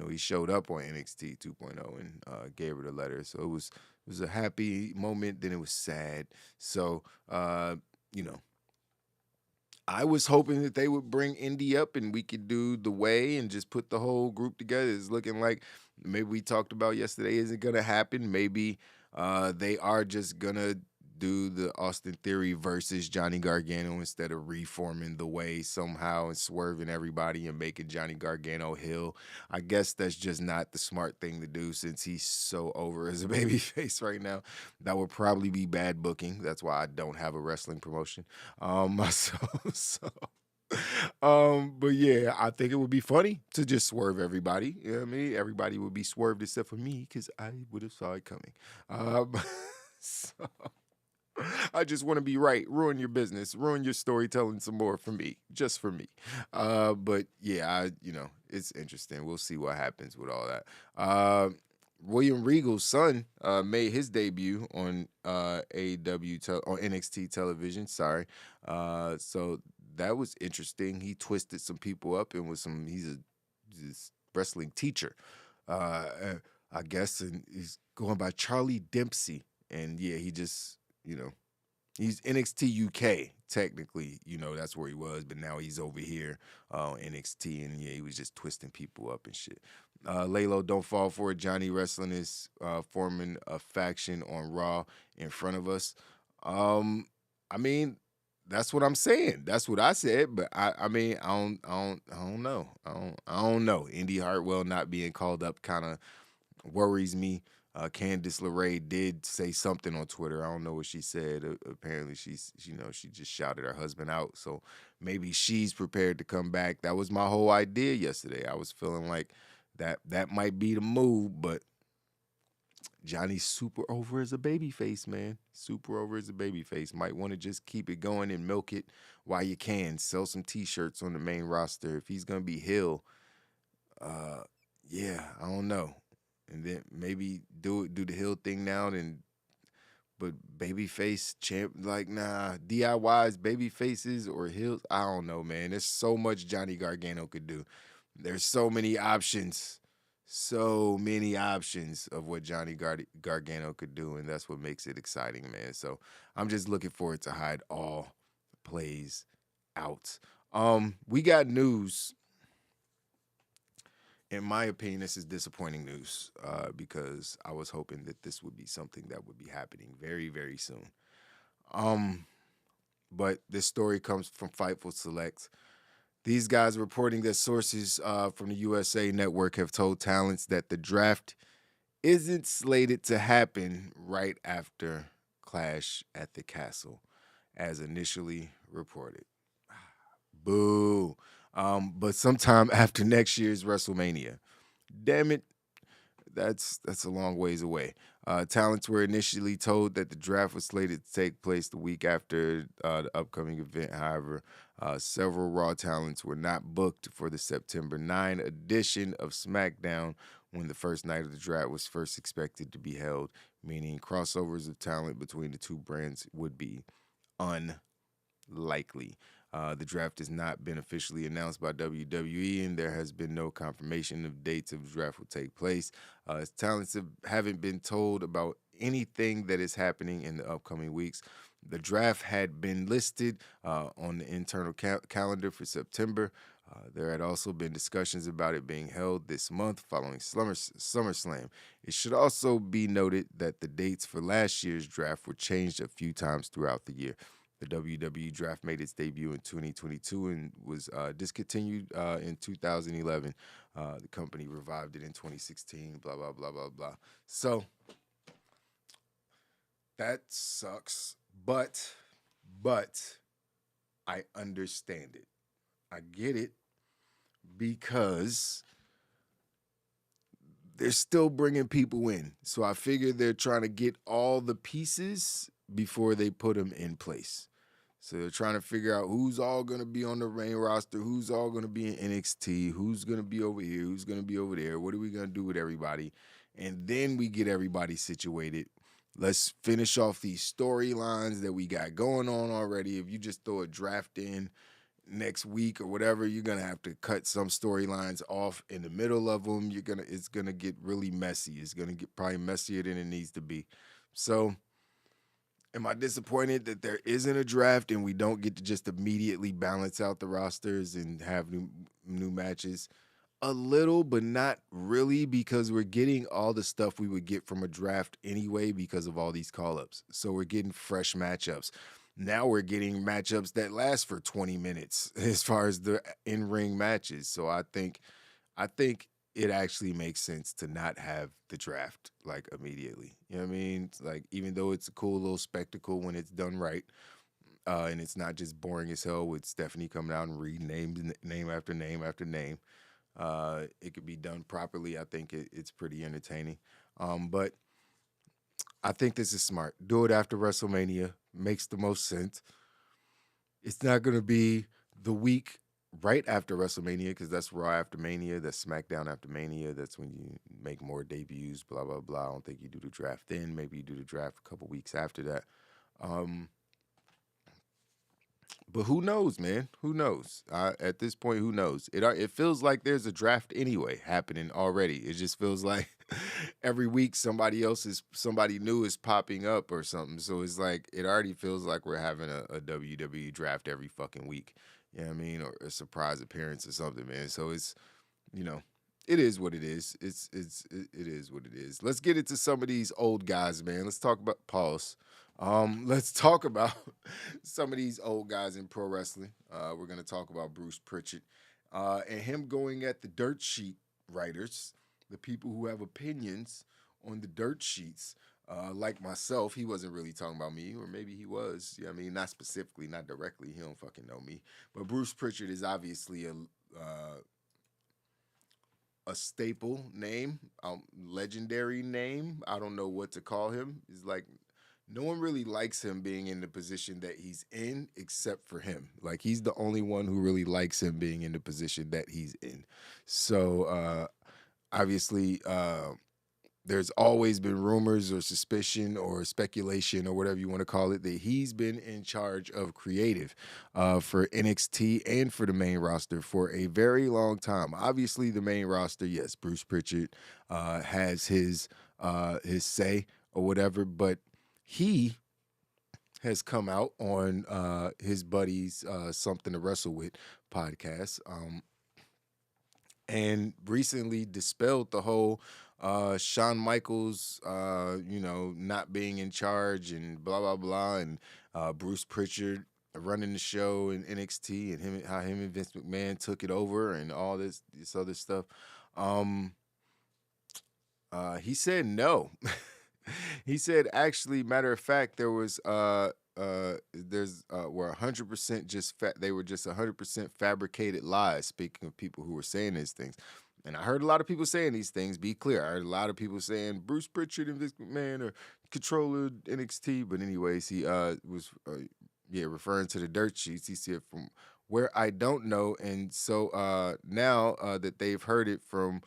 He showed up on NXT 2.0 and gave her the letter. So it was a happy moment, then it was sad. So, I was hoping that they would bring Indy up and we could do the way and just put the whole group together. It's looking like maybe we talked about yesterday isn't going to happen. Maybe they are just going to do the Austin Theory versus Johnny Gargano instead of reforming the way somehow and swerving everybody and making Johnny Gargano heel. I guess that's just not the smart thing to do since he's so over as a babyface right now. That would probably be bad booking. That's why I don't have a wrestling promotion myself. But yeah, I think it would be funny to just swerve everybody. You know what I mean? Everybody would be swerved except for me because I would have saw it coming. So I just want to be right. Ruin your business. Ruin your storytelling some more for me. Just for me. But yeah, it's interesting. We'll see what happens with all that. William Regal's son made his debut on AEW on NXT television. Sorry. So that was interesting. He twisted some people up and he's a wrestling teacher. I guess, and he's going by Charlie Dempsey. And yeah, he just, he's NXT UK, technically, that's where he was, but now he's over here on NXT, and yeah, he was just twisting people up and shit. Laylo, don't fall for it. Johnny Wrestling is forming a faction on Raw in front of us. I mean, that's what I'm saying. That's what I said, but I mean, I don't know. I don't know. Indy Hartwell not being called up kind of worries me. Candice LeRae did say something on Twitter. I don't know what she said. Apparently, she just shouted her husband out. So maybe she's prepared to come back. That was my whole idea yesterday. I was feeling like that might be the move, but Johnny's super over as a babyface, man. Super over as a babyface. Might want to just keep it going and milk it while you can. Sell some T-shirts on the main roster. If he's gonna be heel, yeah, I don't know. And then maybe do the heel thing now, but babyface champ, like, nah, DIYs, babyfaces or heels, I don't know, man. There's so much Johnny Gargano could do. There's so many options of what Johnny Gargano could do, and that's what makes it exciting, man. So I'm just looking forward to how it all plays out. We got news. In my opinion, this is disappointing news because I was hoping that this would be something that would be happening very, very soon. But this story comes from Fightful Select. These guys reporting that sources from the USA Network have told talents that the draft isn't slated to happen right after Clash at the Castle, as initially reported. Boo. But sometime after next year's WrestleMania. Damn it, that's a long ways away. Talents were initially told that the draft was slated to take place the week after the upcoming event. However, several Raw talents were not booked for the September 9 edition of SmackDown when the first night of the draft was first expected to be held, meaning crossovers of talent between the two brands would be unlikely. The draft has not been officially announced by WWE, and there has been no confirmation of dates of the draft will take place. Talents haven't been told about anything that is happening in the upcoming weeks. The draft had been listed on the internal calendar for September. There had also been discussions about it being held this month following SummerSlam. It should also be noted that the dates for last year's draft were changed a few times throughout the year. The WWE draft made its debut in 2022 and was discontinued in 2011. The company revived it in 2016, blah, blah, blah, blah, blah. So that sucks, but I understand it. I get it because they're still bringing people in. So I figure they're trying to get all the pieces before they put them in place. So they're trying to figure out who's all going to be on the main roster, who's all going to be in NXT, who's going to be over here, who's going to be over there, what are we going to do with everybody? And then we get everybody situated. Let's finish off these storylines that we got going on already. If you just throw a draft in next week or whatever, you're going to have to cut some storylines off in the middle of them. It's going to get really messy. It's going to get probably messier than it needs to be. So am I disappointed that there isn't a draft and we don't get to just immediately balance out the rosters and have new matches? A little, but not really, because we're getting all the stuff we would get from a draft anyway because of all these call-ups. So we're getting fresh matchups. Now we're getting matchups that last for 20 minutes as far as the in-ring matches. So I think it actually makes sense to not have the draft like immediately. You know what I mean? Like, even though it's a cool little spectacle when it's done right, and it's not just boring as hell with Stephanie coming out and reading name after name after name. It could be done properly. I think it's pretty entertaining. But I think this is smart. Do it after WrestleMania. Makes the most sense. It's not going to be the week right after WrestleMania because that's Raw after Mania. That's SmackDown after Mania. That's when you make more debuts, blah, blah, blah. I don't think you do the draft then. Maybe you do the draft a couple weeks after that. But who knows, man? Who knows? At this point, who knows? It feels like there's a draft anyway happening already. It just feels like every week somebody new is popping up or something. So it's like it already feels like we're having a WWE draft every fucking week. You know what I mean? Or a surprise appearance or something, man. So it's, you know, it is what it is. It is what it is. Let's get into some of these old guys, man. Let's talk about pause. Let's talk about some of these old guys in pro wrestling. We're gonna talk about Bruce Pritchard and him going at the dirt sheet writers, the people who have opinions on the dirt sheets. Like myself, he wasn't really talking about me, or maybe he was. Yeah, I mean, not specifically, not directly. He don't fucking know me. But Bruce Pritchard is obviously a staple name, legendary name. I don't know what to call him. He's like, no one really likes him being in the position that he's in except for him. Like, he's the only one who really likes him being in the position that he's in. So, obviously, there's always been rumors or suspicion or speculation or whatever you want to call it that he's been in charge of creative for NXT and for the main roster for a very long time. Obviously, the main roster, yes, Bruce Pritchard has his say or whatever, but he has come out on his buddy's Something to Wrestle With podcast and recently dispelled the whole Shawn Michaels, not being in charge and blah, blah, blah, and Bruce Pritchard running the show in NXT and how him and Vince McMahon took it over and all this other stuff. He said no. He said, actually, matter of fact, there was were 100% they were just 100% fabricated lies. Speaking of people who were saying these things, and I heard a lot of people saying these things. Be clear, I heard a lot of people saying Bruce Pritchard and Vince McMahon are controller NXT. But anyways, he was referring to the dirt sheets. He said, from where I don't know, and so now that they've heard it from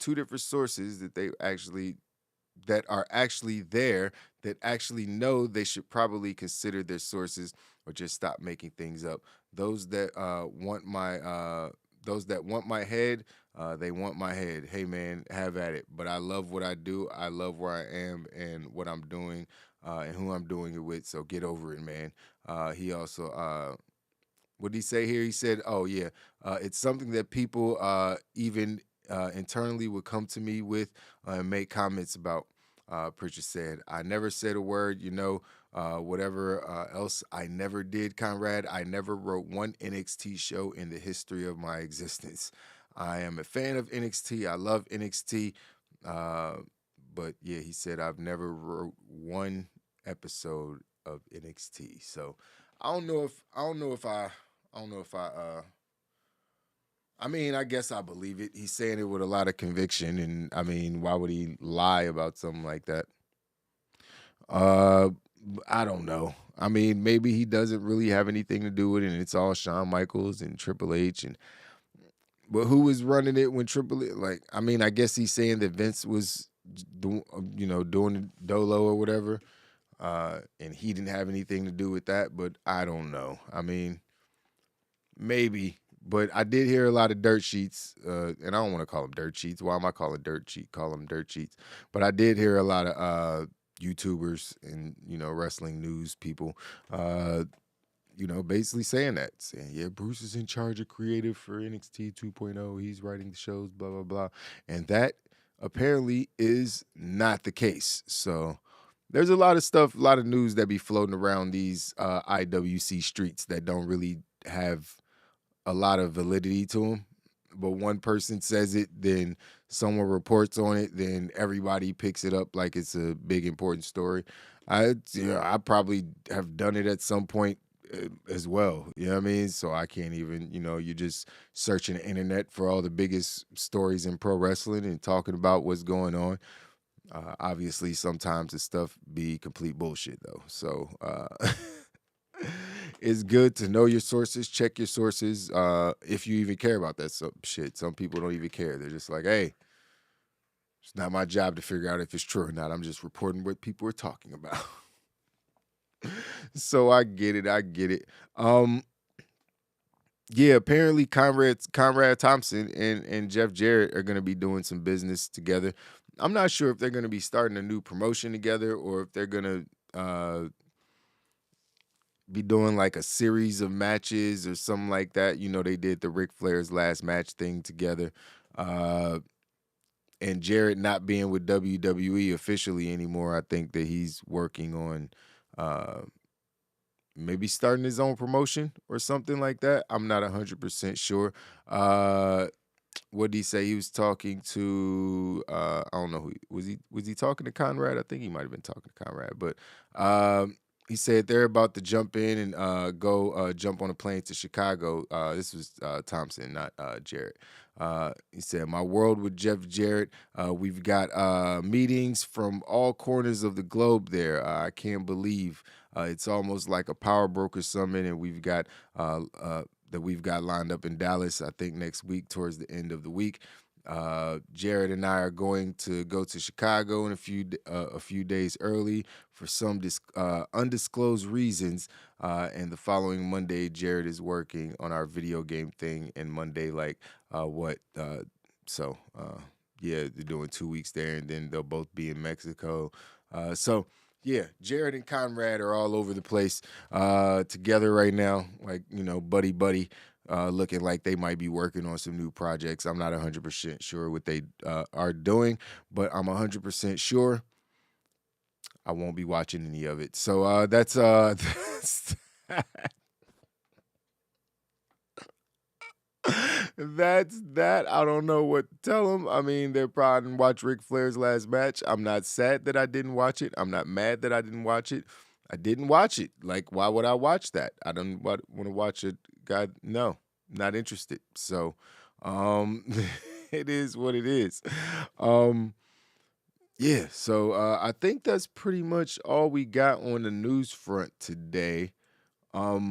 two different sources that are actually there, that actually know, they should probably consider their sources or just stop making things up. Those that want my head, they want my head. Hey man, have at it. But I love what I do. I love where I am and what I'm doing and who I'm doing it with. So get over it, man. He also what did he say here? He said, oh yeah, it's something that people even internally would come to me with and make comments about. Pritchard said, I never said a word, whatever else I never did, Conrad. I never wrote one NXT show in the history of my existence. I am a fan of NXT. I love NXT. But yeah, he said, I've never wrote one episode of NXT. So I mean, I guess I believe it. He's saying it with a lot of conviction, and I mean, why would he lie about something like that? I don't know. I mean, maybe he doesn't really have anything to do with it, and it's all Shawn Michaels and Triple H, but who was running it when Triple H? Like, I mean, I guess he's saying that Vince was doing the Dolo or whatever, and he didn't have anything to do with that. But I don't know. I mean, maybe. But I did hear a lot of dirt sheets, and I don't want to call them dirt sheets. Why am I calling dirt sheet? Call them dirt sheets. But I did hear a lot of YouTubers and wrestling news people, basically saying yeah, Bruce is in charge of creative for NXT 2.0. He's writing the shows, blah blah blah, and that apparently is not the case. So there's a lot of stuff, a lot of news that be floating around these IWC streets that don't really have a lot of validity to them, but one person says it, then someone reports on it, then everybody picks it up like it's a big important story. I probably have done it at some point as well. You know what I mean? So I can't even, you're just searching the internet for all the biggest stories in pro wrestling and talking about what's going on. Obviously, sometimes the stuff be complete bullshit though. So it's good to know your sources, check your sources, if you even care about that shit. Some people don't even care. They're just like, hey, it's not my job to figure out if it's true or not. I'm just reporting what people are talking about. So I get it. yeah, apparently Conrad Thompson and Jeff Jarrett are going to be doing some business together. I'm not sure if they're going to be starting a new promotion together or if they're going to be doing like a series of matches or something like that. You know, they did the Ric Flair's last match thing together. And Jarrett not being with WWE officially anymore, I think that he's working on maybe starting his own promotion or something like that. I'm not 100% sure. What did he say? He was talking to I don't know who was he talking to Conrad? I think he might have been talking to Conrad, but he said they're about to jump in and go jump on a plane to Chicago. This was Thompson, not Jarrett. He said, "My world with Jeff Jarrett. We've got meetings from all corners of the globe there. I can't believe it's almost like a power broker summit, and we've got that we've got lined up in Dallas, I think next week towards the end of the week. Jared and I are going to go to Chicago in a few days early for some undisclosed reasons. And the following Monday, Jared is working on our video game thing. And Monday, yeah, they're doing 2 weeks there, and then they'll both be in Mexico. Yeah, Jared and Conrad are all over the place together right now, like, buddy, looking like they might be working on some new projects. I'm not 100% sure what they are doing, but I'm 100% sure I won't be watching any of it. So that's that's that. I don't know what to tell them. I mean, they're probably didn't watch Ric Flair's last match. I'm not sad that I didn't watch it. I'm not mad that I didn't watch it. I didn't watch it. Like, why would I watch that? I don't want to watch it. God, no, not interested. So, it is what it is. Yeah. So I think that's pretty much all we got on the news front today. Let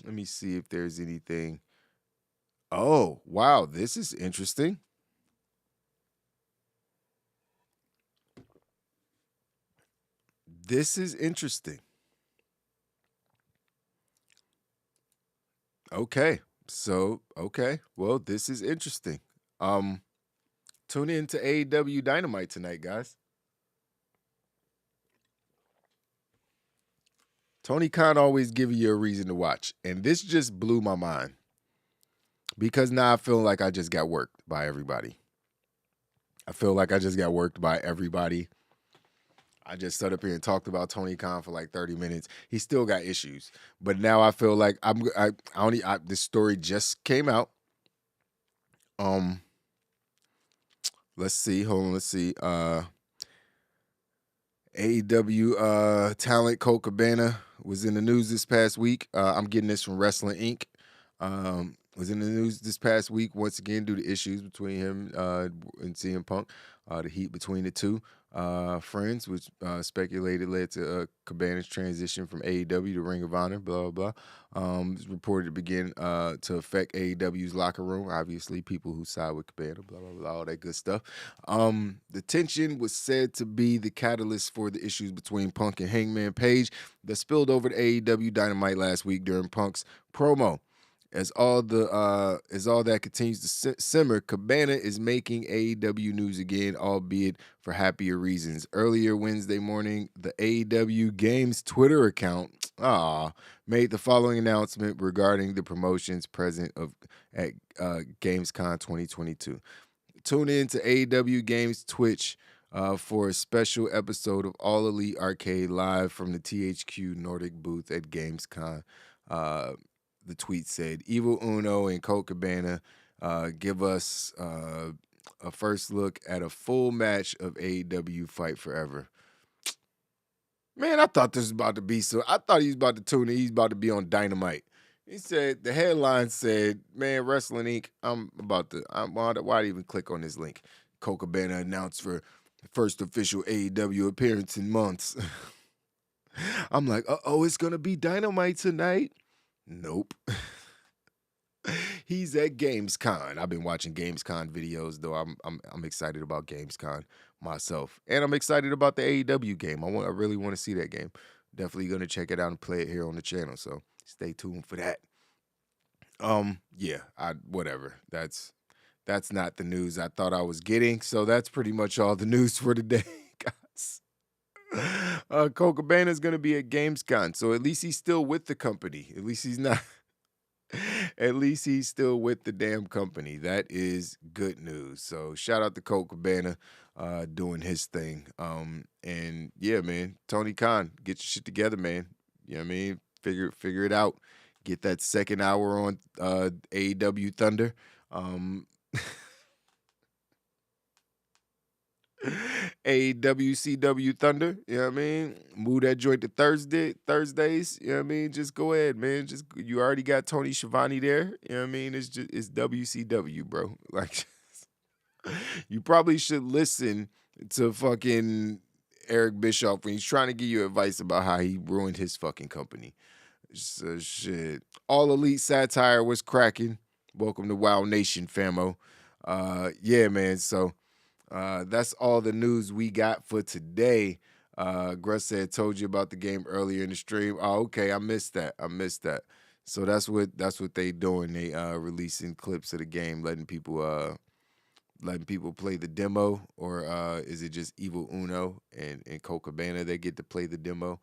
me see if there's anything. Oh, wow, this is interesting. This is interesting. Okay. Well, this is interesting. Tune in to AEW Dynamite tonight, guys. Tony Khan always giving you a reason to watch, and this just blew my mind. Because now I feel like I just got worked by everybody. I just stood up here and talked about Tony Khan for like 30 minutes. He still got issues. But now I feel like this story just came out. Let's see. AEW talent Colt Cabana was in the news this past week. I'm getting this from Wrestling Inc. Was in the news this past week once again due to issues between him and CM Punk, the heat between the two friends, which speculated led to Cabana's transition from AEW to Ring of Honor, blah, blah, blah. It's reported to begin to affect AEW's locker room. Obviously, people who side with Cabana, blah, blah, blah, all that good stuff. The tension was said to be the catalyst for the issues between Punk and Hangman Page that spilled over to AEW Dynamite last week during Punk's promo. As all that continues to simmer, Cabana is making AEW news again, albeit for happier reasons. Earlier Wednesday morning, the AEW Games Twitter account made the following announcement regarding the promotions present at GamesCon 2022. Tune in to AEW Games Twitch for a special episode of All Elite Arcade live from the THQ Nordic booth at GamesCon. The tweet said, Evil Uno and Colt Cabana give us a first look at a full match of AEW Fight Forever. Man, I thought this was about to be so. I thought he was about to tune in. He's about to be on Dynamite. He said, the headline said, man, Wrestling Inc., why'd I even click on this link? Colt Cabana announced for the first official AEW appearance in months. I'm like, it's going to be Dynamite tonight. Nope. He's at GamesCon. I've been watching GamesCon videos, though. I'm excited about GamesCon myself, and I'm excited about the AEW game. I really want to see that game. Definitely going to check it out and play it here on the channel. So stay tuned for that. Yeah, whatever. That's not the news I thought I was getting. So that's pretty much all the news for today, guys. Cole Cabana is going to be at Gamescom, so at least he's still with the company. At least he's not. At least he's still with the damn company. That is good news. So shout out to Cole Cabana doing his thing. And yeah, man, Tony Khan, get your shit together, man. You know what I mean? Figure it out. Get that second hour on AEW Thunder. AWCW Thunder, you know what I mean? Move that joint to Thursdays, you know what I mean? Just go ahead, man. Just you already got Tony Schiavone there, you know what I mean? It's WCW, bro. Like you probably should listen to fucking Eric Bischoff when he's trying to give you advice about how he ruined his fucking company. So shit. All Elite Satire was cracking. Welcome to WoW Nation, famo. Yeah, man. So that's all the news we got for today. Gruss said, told you about the game earlier in the stream. Oh, okay. I missed that. So that's what they doing. They releasing clips of the game, letting people play the demo, or is it just Evil Uno and Cole Cabana they get to play the demo?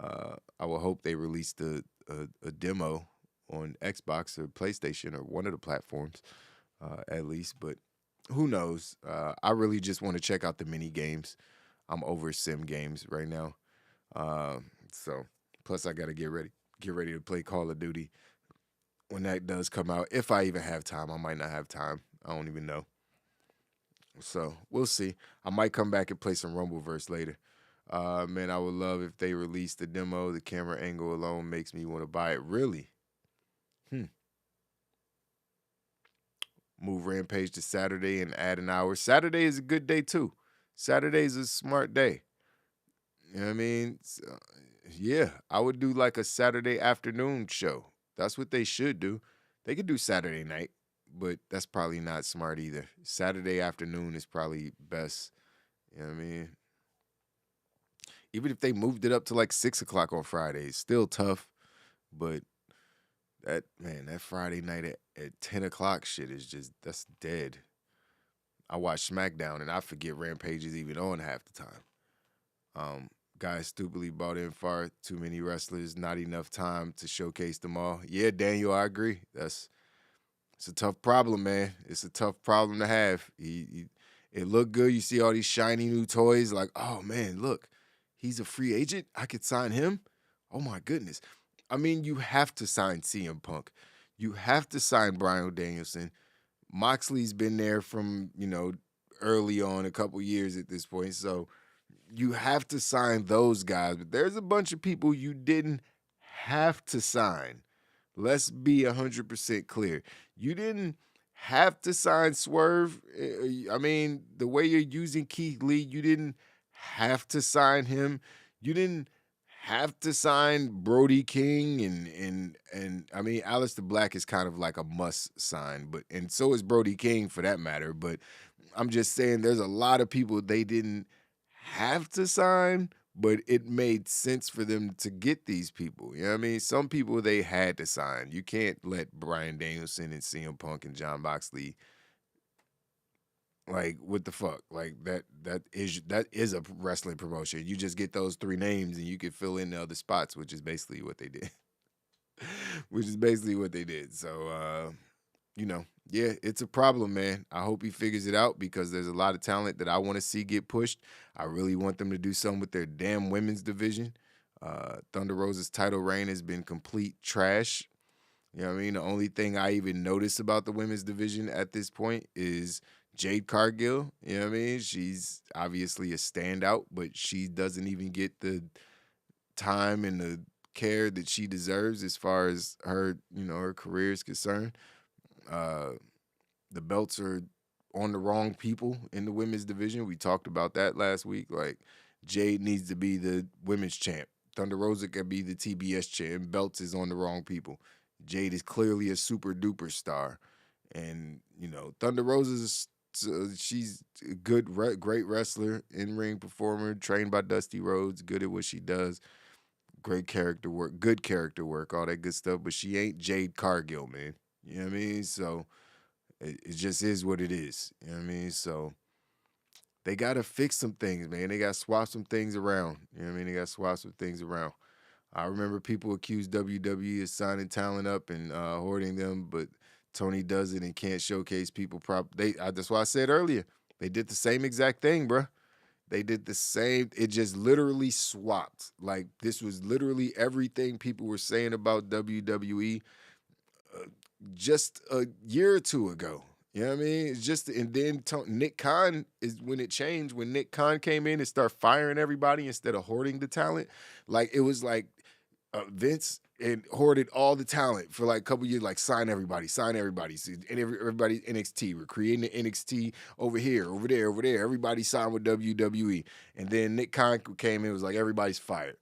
I will hope they released a demo on Xbox or PlayStation or one of the platforms at least, but who knows? I really just want to check out the mini games. I'm over sim games right now. So plus I got to get ready to play Call of Duty when that does come out. If I even have time, I might not have time. I don't even know. So we'll see. I might come back and play some Rumbleverse later. Man, I would love if they released the demo. The camera angle alone makes me want to buy it. Really? Move Rampage to Saturday and add an hour. Saturday is a good day too. Saturday is a smart day. You know what I mean? So, yeah, I would do like a Saturday afternoon show. That's what they should do. They could do Saturday night, but that's probably not smart either. Saturday afternoon is probably best. You know what I mean? Even if they moved it up to like 6 o'clock on Friday, it's still tough. But that Friday night at 10 o'clock shit is that's dead. I watch SmackDown and I forget Rampage is even on half the time. Guys stupidly bought in far too many wrestlers, not enough time to showcase them all. Yeah, Daniel, I agree. It's a tough problem, man. It's a tough problem to have. It looked good. You see all these shiny new toys, like, oh man, look, he's a free agent. I could sign him. Oh my goodness. I mean, you have to sign CM Punk. You have to sign Bryan Danielson. Moxley's been there from, early on, a couple years at this point. So you have to sign those guys. But there's a bunch of people you didn't have to sign. Let's be 100% clear. You didn't have to sign Swerve. I mean, the way you're using Keith Lee, you didn't have to sign him. You didn't have to sign Brody King and I mean Aleister Black is kind of like a must sign, and so is Brody King for that matter. But I'm just saying there's a lot of people they didn't have to sign, but it made sense for them to get these people. You know what I mean? Some people they had to sign. You can't let Bryan Danielson and CM Punk and Jon Moxley. Like, what the fuck? Like, that is a wrestling promotion. You just get those three names and you can fill in the other spots, which is basically what they did. So, yeah, it's a problem, man. I hope he figures it out because there's a lot of talent that I want to see get pushed. I really want them to do something with their damn women's division. Thunder Rosa's title reign has been complete trash. You know what I mean? The only thing I even notice about the women's division at this point is Jade Cargill. You know what I mean? She's obviously a standout, but she doesn't even get the time and the care that she deserves as far as her, her career is concerned. The belts are on the wrong people in the women's division. We talked about that last week. Like, Jade needs to be the women's champ. Thunder Rosa can be the TBS champ. Belts is on the wrong people. Jade is clearly a super duper star. And, Thunder Rosa's she's a great wrestler, in-ring performer, trained by Dusty Rhodes, good at what she does. Great character work, good character work, all that good stuff. But she ain't Jade Cargill, man. You know what I mean? So it just is what it is. You know what I mean? So they got to fix some things, man. They got to swap some things around. You know what I mean? They got to swap some things around. I remember people accuse WWE of signing talent up and hoarding them, but Tony does it and can't showcase people that's why I said earlier. They did the same exact thing, bruh. They did the same. It just literally swapped. Like, this was literally everything people were saying about WWE just a year or two ago. You know what I mean? It's just, and then Nick Khan is when it changed. When Nick Khan came in and started firing everybody instead of hoarding the talent. Like, it was like Vince and hoarded all the talent for like a couple years, like sign everybody. So, and everybody NXT. We're creating the NXT over here, over there, over there. Everybody signed with WWE. And then Nick Khan came in and was like, everybody's fired.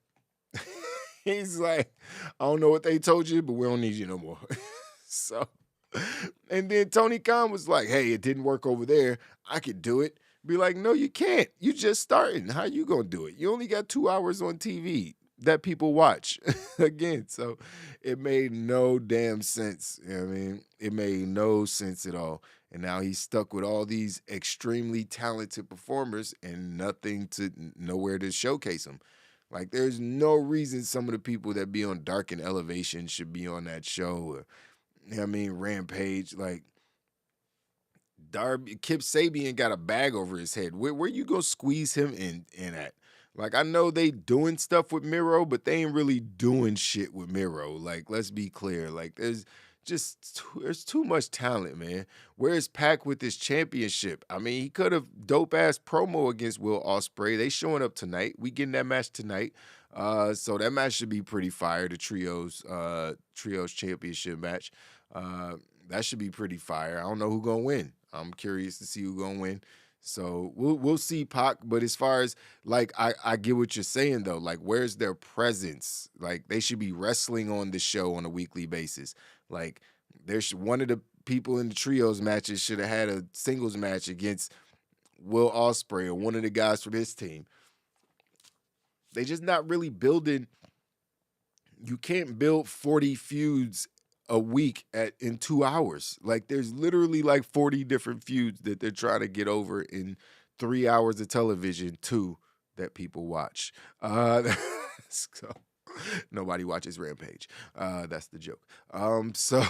He's like, I don't know what they told you, but we don't need you no more. So, and then Tony Khan was like, hey, it didn't work over there. I could do it. Be like, no, you can't. You just starting. How you gonna do it? You only got 2 hours on TV that people watch. Again, so it made no damn sense. You know what I mean? It made no sense at all. And now he's stuck with all these extremely talented performers and nowhere to showcase them. Like, there's no reason some of the people that be on Dark and Elevation should be on that show. Or, you know what I mean? Rampage. Like, Kip Sabian got a bag over his head. Where you gonna squeeze him in at? Like, I know they doing stuff with Miro, but they ain't really doing shit with Miro. Like, let's be clear. Like, there's too much talent, man. Where's Pac with this championship? I mean, he could have dope-ass promo against Will Ospreay. They showing up tonight. We getting that match tonight. So that match should be pretty fire, the trios championship match. That should be pretty fire. I don't know who gonna win. I'm curious to see who gonna win. So we'll see Pac, but as far as, like, I get what you're saying though. Like, where's their presence? Like, they should be wrestling on the show on a weekly basis. Like, one of the people in the trios matches should have had a singles match against Will Ospreay or one of the guys from his team. They just not really building. You can't build 40 feuds a week in 2 hours. Like, there's literally like 40 different feuds that they're trying to get over in 3 hours of television too that people watch. So nobody watches Rampage. That's the joke. So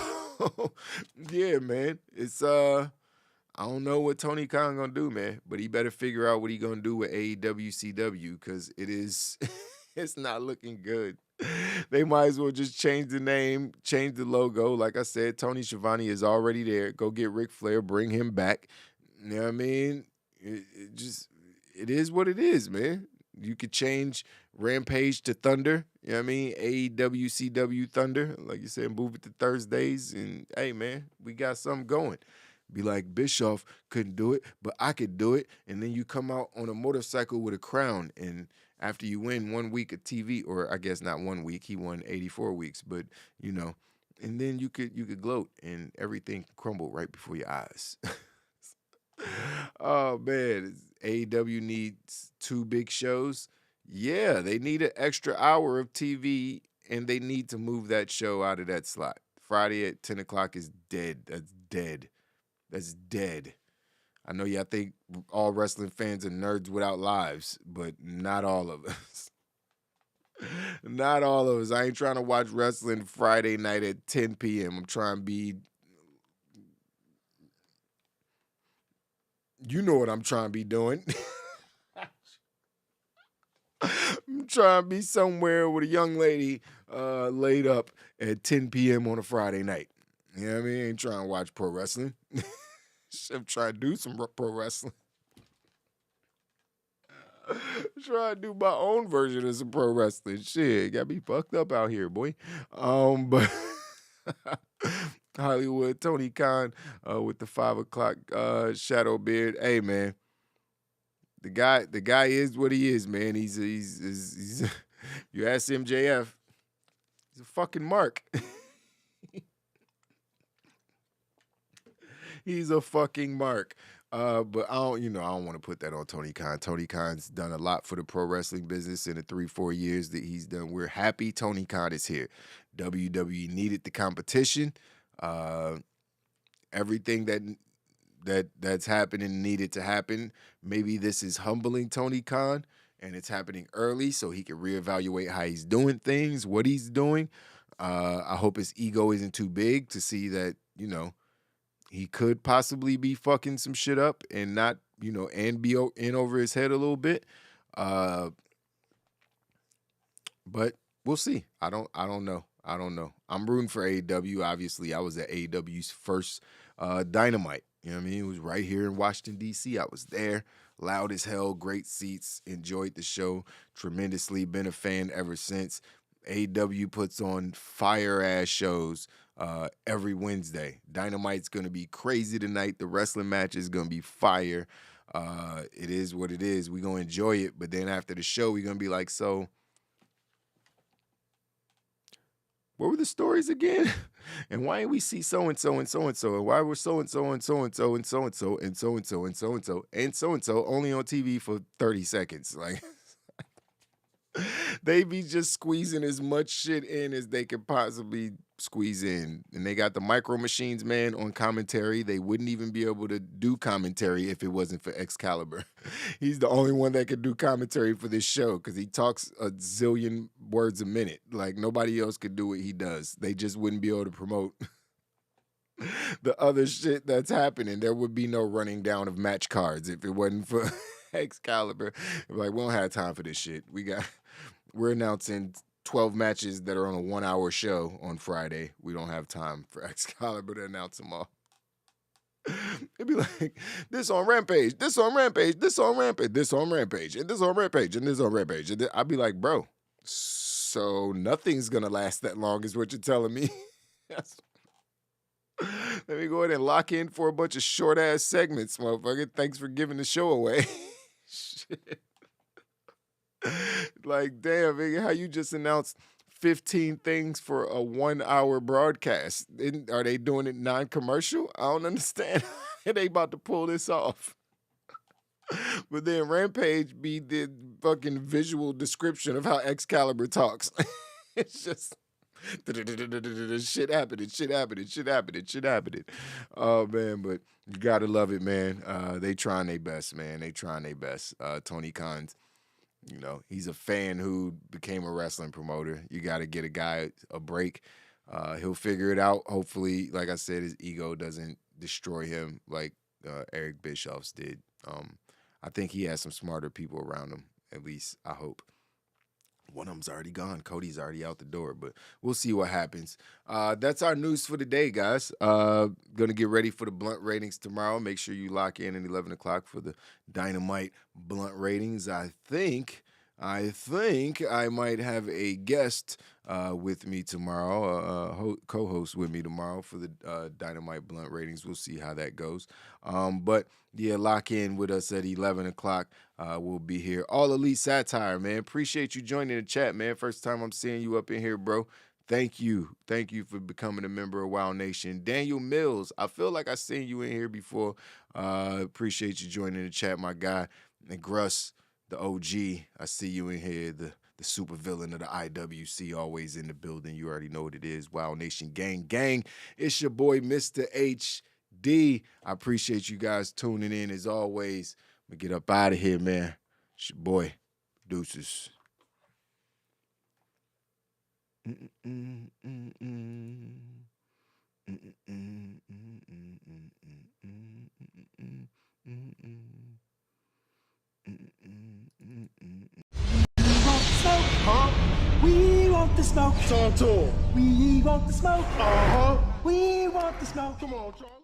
yeah, man. It's I don't know what Tony Khan gonna do, man, but he better figure out what he gonna do with AEW CW, because it's not looking good. They might as well just change the name, change the logo. Like I said, Tony Schiavone is already there. Go get Ric Flair, bring him back. You know what I mean? It is what it is, man. You could change Rampage to Thunder. You know what I mean? AEW CW Thunder. Like you said, move it to Thursdays. And hey, man, we got something going. Be like, Bischoff couldn't do it, but I could do it. And then you come out on a motorcycle with a crown, and after you win 1 week of TV, or I guess not 1 week, he won 84 weeks, but you know, and then you could gloat and everything crumble right before your eyes. Oh man, AEW needs 2 big shows. Yeah, they need an extra hour of TV, and they need to move that show out of that slot. Friday at 10 o'clock is dead. That's dead. That's dead. I know y'all think all wrestling fans are nerds without lives, but not all of us. Not all of us. I ain't trying to watch wrestling Friday night at 10 p.m. I'm trying to be... You know what I'm trying to be doing. I'm trying to be somewhere with a young lady laid up at 10 p.m. on a Friday night. You know what I mean? I ain't trying to watch pro wrestling. I'm trying to do some pro wrestling. Trying to do my own version of some pro wrestling. Shit, got me fucked up out here, boy. But Hollywood, Tony Khan with the 5 o'clock shadow beard. Hey, man, the guy is what he is, man. He's you ask MJF, he's a fucking mark. He's a fucking mark. But I don't want to put that on Tony Khan. Tony Khan's done a lot for the pro wrestling business in the 3-4 years that he's done. We're happy Tony Khan is here. WWE needed the competition. Everything that's happening needed to happen. Maybe this is humbling Tony Khan, and it's happening early so he can reevaluate how he's doing things, what he's doing. I hope his ego isn't too big to see that, he could possibly be fucking some shit up and not, and be in over his head a little bit. But we'll see. I don't know. I'm rooting for AEW. Obviously, I was at AEW's first Dynamite. You know what I mean? It was right here in Washington, D.C. I was there. Loud as hell, great seats. Enjoyed the show tremendously. Been a fan ever since. AEW puts on fire-ass shows every Wednesday. Dynamite's going to be crazy tonight. The wrestling match is going to be fire. It is what it is. We're going to enjoy it. But then after the show, we're going to be like, so what were the stories again? And why didn't we see so-and-so and so-and-so? And why were so-and-so and so-and-so and so-and-so and so-and-so and so-and-so and so-and-so only on TV for 30 seconds? Like, they be just squeezing as much shit in as they could possibly squeeze in. And they got the Micro Machines man on commentary. They wouldn't even be able to do commentary if it wasn't for Excalibur. He's the only one that could do commentary for this show because he talks a zillion words a minute. Like, nobody else could do what he does. They just wouldn't be able to promote the other shit that's happening. There would be no running down of match cards if it wasn't for Excalibur. Like, we don't have time for this shit. We're announcing 12 matches that are on a 1-hour show on Friday. We don't have time for Excalibur to announce them all. It'd be like, this on Rampage, this on Rampage, this on Rampage, this on Rampage, and this on Rampage, and this on Rampage. And I'd be like, bro, so nothing's going to last that long is what you're telling me. Let me go ahead and lock in for a bunch of short-ass segments, motherfucker. Thanks for giving the show away. Shit. Like, damn, nigga, how you just announced 15 things for a 1-hour broadcast? Are they doing it non-commercial? I don't understand how they about to pull this off. But then Rampage be the fucking visual description of how Excalibur talks. It's just shit happening. Oh, man, but you gotta love it, man. They trying their best, man. They trying their best. Tony Khan's, he's a fan who became a wrestling promoter. You got to get a guy a break. He'll figure it out. Hopefully, like I said, his ego doesn't destroy him like Eric Bischoff's did. I think he has some smarter people around him, at least I hope. One of them's already gone. Cody's already out the door, but we'll see what happens. That's our news for today, guys. Going to get ready for the Blunt ratings tomorrow. Make sure you lock in at 11 o'clock for the Dynamite Blunt ratings. I think I might have a guest with me tomorrow, co-host with me tomorrow for the Dynamite Blunt ratings. We'll see how that goes. But yeah, lock in with us at 11 o'clock. We'll be here. All Elite Satire, man. Appreciate you joining the chat, man. First time I'm seeing you up in here, bro. Thank you. Thank you for becoming a member of WoW Nation. Daniel Mills, I feel like I've seen you in here before. Appreciate you joining the chat, my guy. And Gruss, the OG, I see you in here, the super villain of the IWC, always in the building. You already know what it is. WoW Nation gang. It's your boy, Mr. HD. I appreciate you guys tuning in as always. I'm going to get up out of here, man. It's your boy, Deuces. We want the smoke. Talk to him. We want the smoke. Uh-huh. We want the smoke. Come on, Charlie.